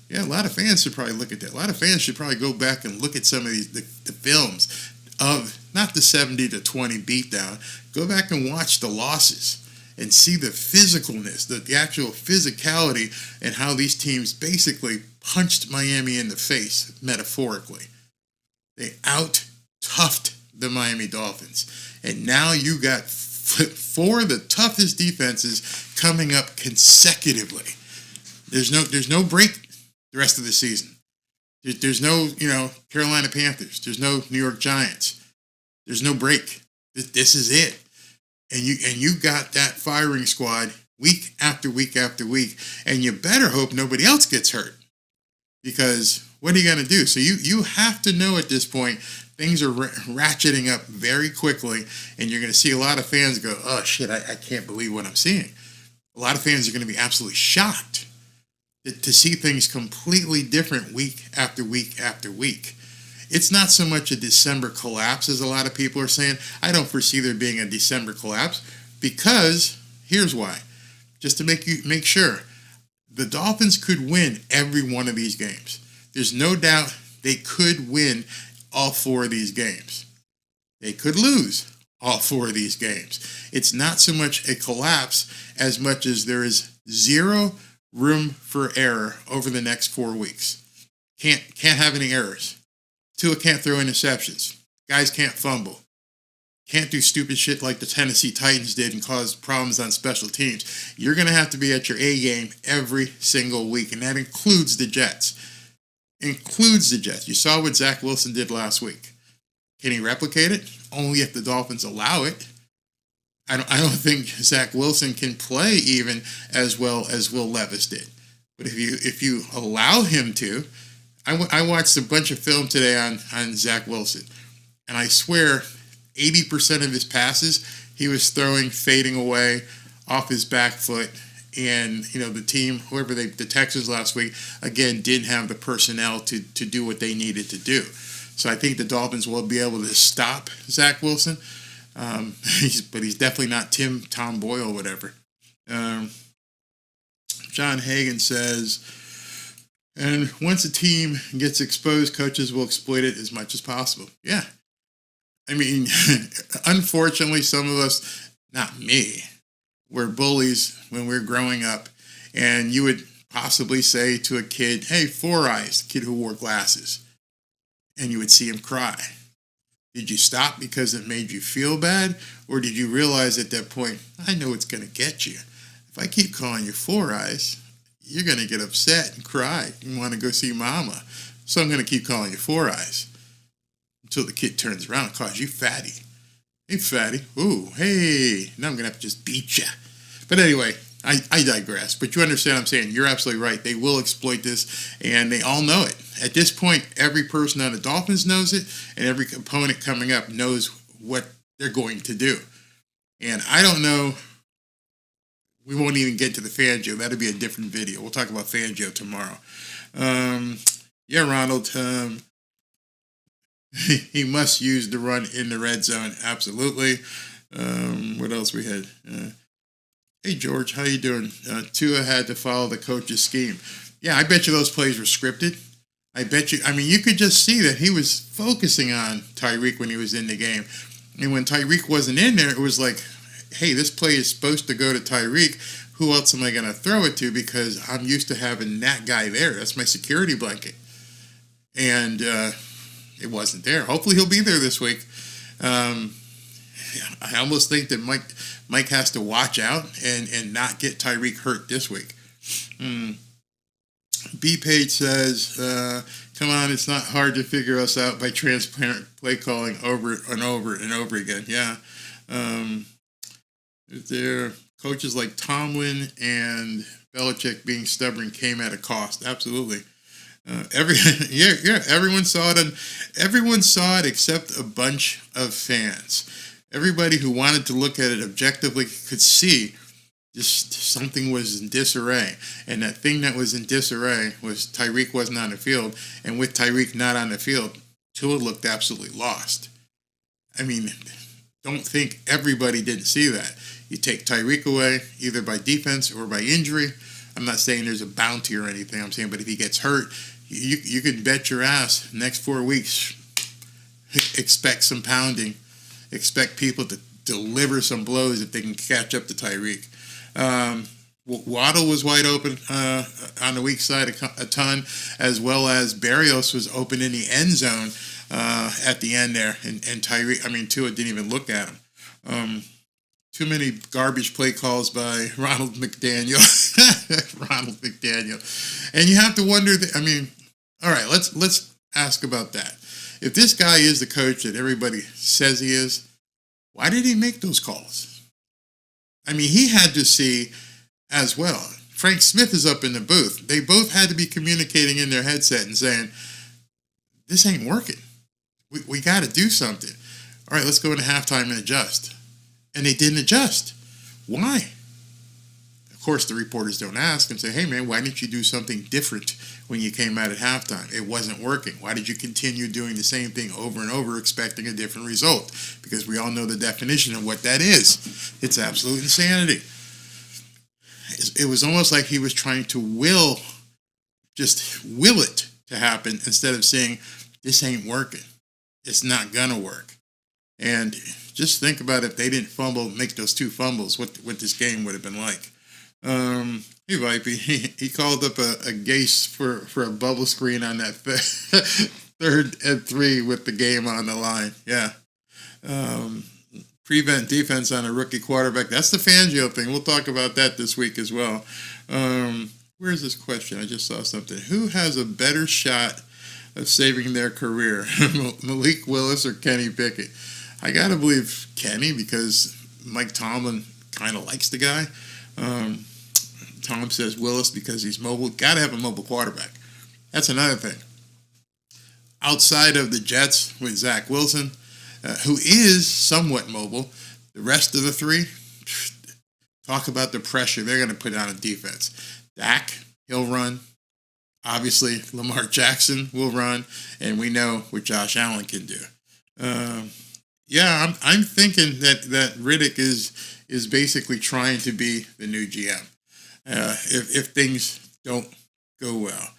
Yeah, a lot of fans should probably look at that. A lot of fans should probably go back and look at some of these the films of not the 70-20 beatdown. Go back and watch the losses and see the physicalness, the actual physicality, and how these teams basically punched Miami in the face, metaphorically. They out-toughed the Miami Dolphins. And now you got four of the toughest defenses coming up consecutively. There's no break the rest of the season. There's no, Carolina Panthers. There's no New York Giants. There's no break. This is it. And you got that firing squad week after week after week, and you better hope nobody else gets hurt. Because what are you going to do? So you have to know at this point, things are ratcheting up very quickly, and you're going to see a lot of fans go, oh, shit, I can't believe what I'm seeing. A lot of fans are going to be absolutely shocked to see things completely different week after week after week. It's not so much a December collapse as a lot of people are saying. I don't foresee there being a December collapse because here's why. Just to make sure, the Dolphins could win every one of these games. There's no doubt they could win all four of these games. They could lose all four of these games. It's not so much a collapse as much as there is zero room for error over the next 4 weeks. Can't have any errors. Tua can't throw interceptions. Guys can't fumble. Can't do stupid shit like the Tennessee Titans did and cause problems on special teams. You're going to have to be at your A game every single week, and that includes the Jets. You saw what Zach Wilson did last week. Can he replicate it? Only if the Dolphins allow it. I don't think Zach Wilson can play even as well as Will Levis did. But if you allow him to, I watched a bunch of film today on Zach Wilson, and I swear 80% of his passes, he was throwing, fading away off his back foot. And, the team, the Texans last week, again, didn't have the personnel to do what they needed to do. So I think the Dolphins will be able to stop Zach Wilson. But he's definitely not Tom Boyle or whatever. John Hagan says, and once a team gets exposed, coaches will exploit it as much as possible. Yeah. I mean, unfortunately, some of us, not me, were bullies when we were growing up. And you would possibly say to a kid, hey, Four Eyes, the kid who wore glasses. And you would see him cry. Did you stop because it made you feel bad? Or did you realize at that point, I know it's going to get you. If I keep calling you Four Eyes, you're going to get upset and cry and want to go see Mama. So I'm going to keep calling you Four Eyes until the kid turns around and calls you Fatty. Hey, Fatty. Ooh, hey. Now I'm going to have to just beat you. But anyway, I digress. But you understand what I'm saying. You're absolutely right. They will exploit this, and they all know it. At this point, every person on the Dolphins knows it, and every opponent coming up knows what they're going to do. And I don't know. We won't even get to the Fangio. That'll be a different video. We'll talk about Fangio tomorrow. Ronald. He must use the run in the red zone. Absolutely. What else we had? Hey, George, how you doing? Tua had to follow the coach's scheme. Yeah, I bet you those plays were scripted. I bet you. I mean, you could just see that he was focusing on Tyreek when he was in the game. And when Tyreek wasn't in there, it was like, hey, this play is supposed to go to Tyreek. Who else am I going to throw it to? Because I'm used to having that guy there. That's my security blanket. And it wasn't there. Hopefully he'll be there this week. I almost think that Mike has to watch out and not get Tyreek hurt this week. B-Page says, come on, it's not hard to figure us out by transparent play calling over and over and over again. Yeah. There coaches like Tomlin and Belichick being stubborn came at a cost. Absolutely. Everyone saw it. Everyone saw it except a bunch of fans. Everybody who wanted to look at it objectively could see just something was in disarray. And that thing that was in disarray was Tyreek wasn't on the field. And with Tyreek not on the field, Tua looked absolutely lost. I mean, don't think everybody didn't see that. You take Tyreek away, either by defense or by injury. I'm not saying there's a bounty or anything. I'm saying, but if he gets hurt, you can bet your ass next 4 weeks, expect some pounding. Expect people to deliver some blows if they can catch up to Tyreek. Waddle was wide open on the weak side a ton, as well as Berrios was open in the end zone at the end there. And Tyreek, Tua didn't even look at him. Too many garbage play calls by Ronald McDaniel. Ronald McDaniel. And you have to wonder, all right, let's ask about that. If this guy is the coach that everybody says he is, why did he make those calls? He had to see as well. Frank Smith is up in the booth. They both had to be communicating in their headset and saying, this ain't working. We got to do something. All right, let's go into halftime and adjust. And they didn't adjust. Why? Of course, the reporters don't ask and say, hey, man, why didn't you do something different when you came out at halftime? It wasn't working. Why did you continue doing the same thing over and over, expecting a different result? Because we all know the definition of what that is. It's absolute insanity. It was almost like he was trying to will it to happen instead of saying, this ain't working. It's not going to work. And just think about if they didn't make those two fumbles, what this game would have been like. Hey, Vipey, he called up a Gase for a bubble screen on that 3rd and 3 with the game on the line. Yeah. Prevent defense on a rookie quarterback. That's the Fangio thing. We'll talk about that this week as well. Where's this question? I just saw something. Who has a better shot of saving their career, Malik Willis or Kenny Pickett? I got to believe Kenny because Mike Tomlin kind of likes the guy. Tom says Willis because he's mobile. Got to have a mobile quarterback. That's another thing. Outside of the Jets with Zach Wilson, who is somewhat mobile. The rest of the three, talk about the pressure they're going to put on a defense. Dak, he'll run. Obviously, Lamar Jackson will run, and we know what Josh Allen can do. I'm thinking that Riddick is basically trying to be the new GM. If things don't go well,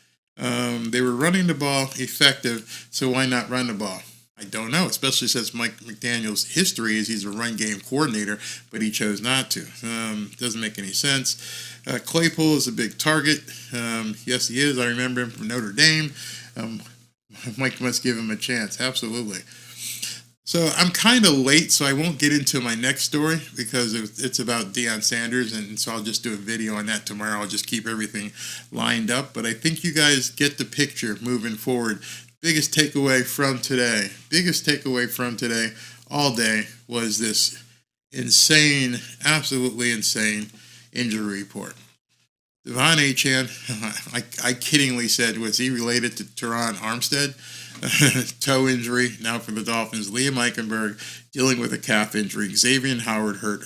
they were running the ball effective, so why not run the ball? I don't know, especially since Mike McDaniel's history is he's a run game coordinator, but he chose not to. Doesn't make any sense. Claypool is a big target. Yes, he is. I remember him from Notre Dame. Mike must give him a chance. Absolutely. So I'm kind of late, so I won't get into my next story because it's about Deion Sanders, and so I'll just do a video on that tomorrow. I'll just keep everything lined up. But I think you guys get the picture moving forward. Biggest takeaway from today all day was this insane, absolutely insane injury report. Devon Achane, I kiddingly said, was he related to Teron Armstead? Toe injury now for the Dolphins. Liam Eichenberg dealing with a calf injury. Xavier Howard hurt.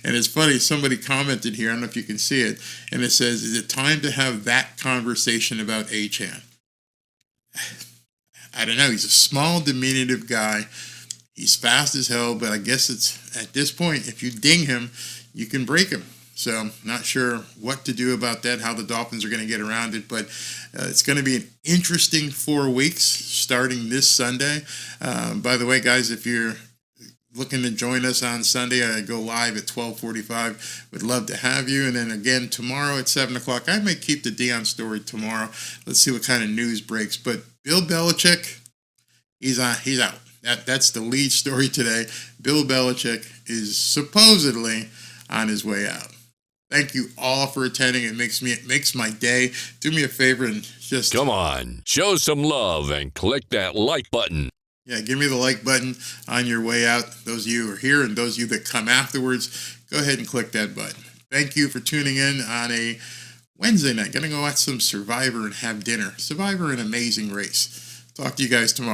And it's funny, somebody commented here, I don't know if you can see it, and it says, is it time to have that conversation about Achane? I don't know. He's a small, diminutive guy. He's fast as hell, but I guess it's at this point, if you ding him, you can break him. So not sure what to do about that, how the Dolphins are going to get around it, but it's going to be an interesting 4 weeks starting this Sunday. By the way, guys, if you're looking to join us on Sunday, I go live at 12:45. Would love to have you. And then again, tomorrow at 7 o'clock, I may keep the Deion story tomorrow. Let's see what kind of news breaks. But Bill Belichick, he's out. That's the lead story today. Bill Belichick is supposedly on his way out. Thank you all for attending. It makes my day. Do me a favor and just come on, show some love and click that like button. Yeah, give me the like button on your way out. Those of you who are here and those of you that come afterwards, go ahead and click that button. Thank you for tuning in on a Wednesday night. Gonna go watch some Survivor and have dinner. Survivor, an amazing race. Talk to you guys tomorrow.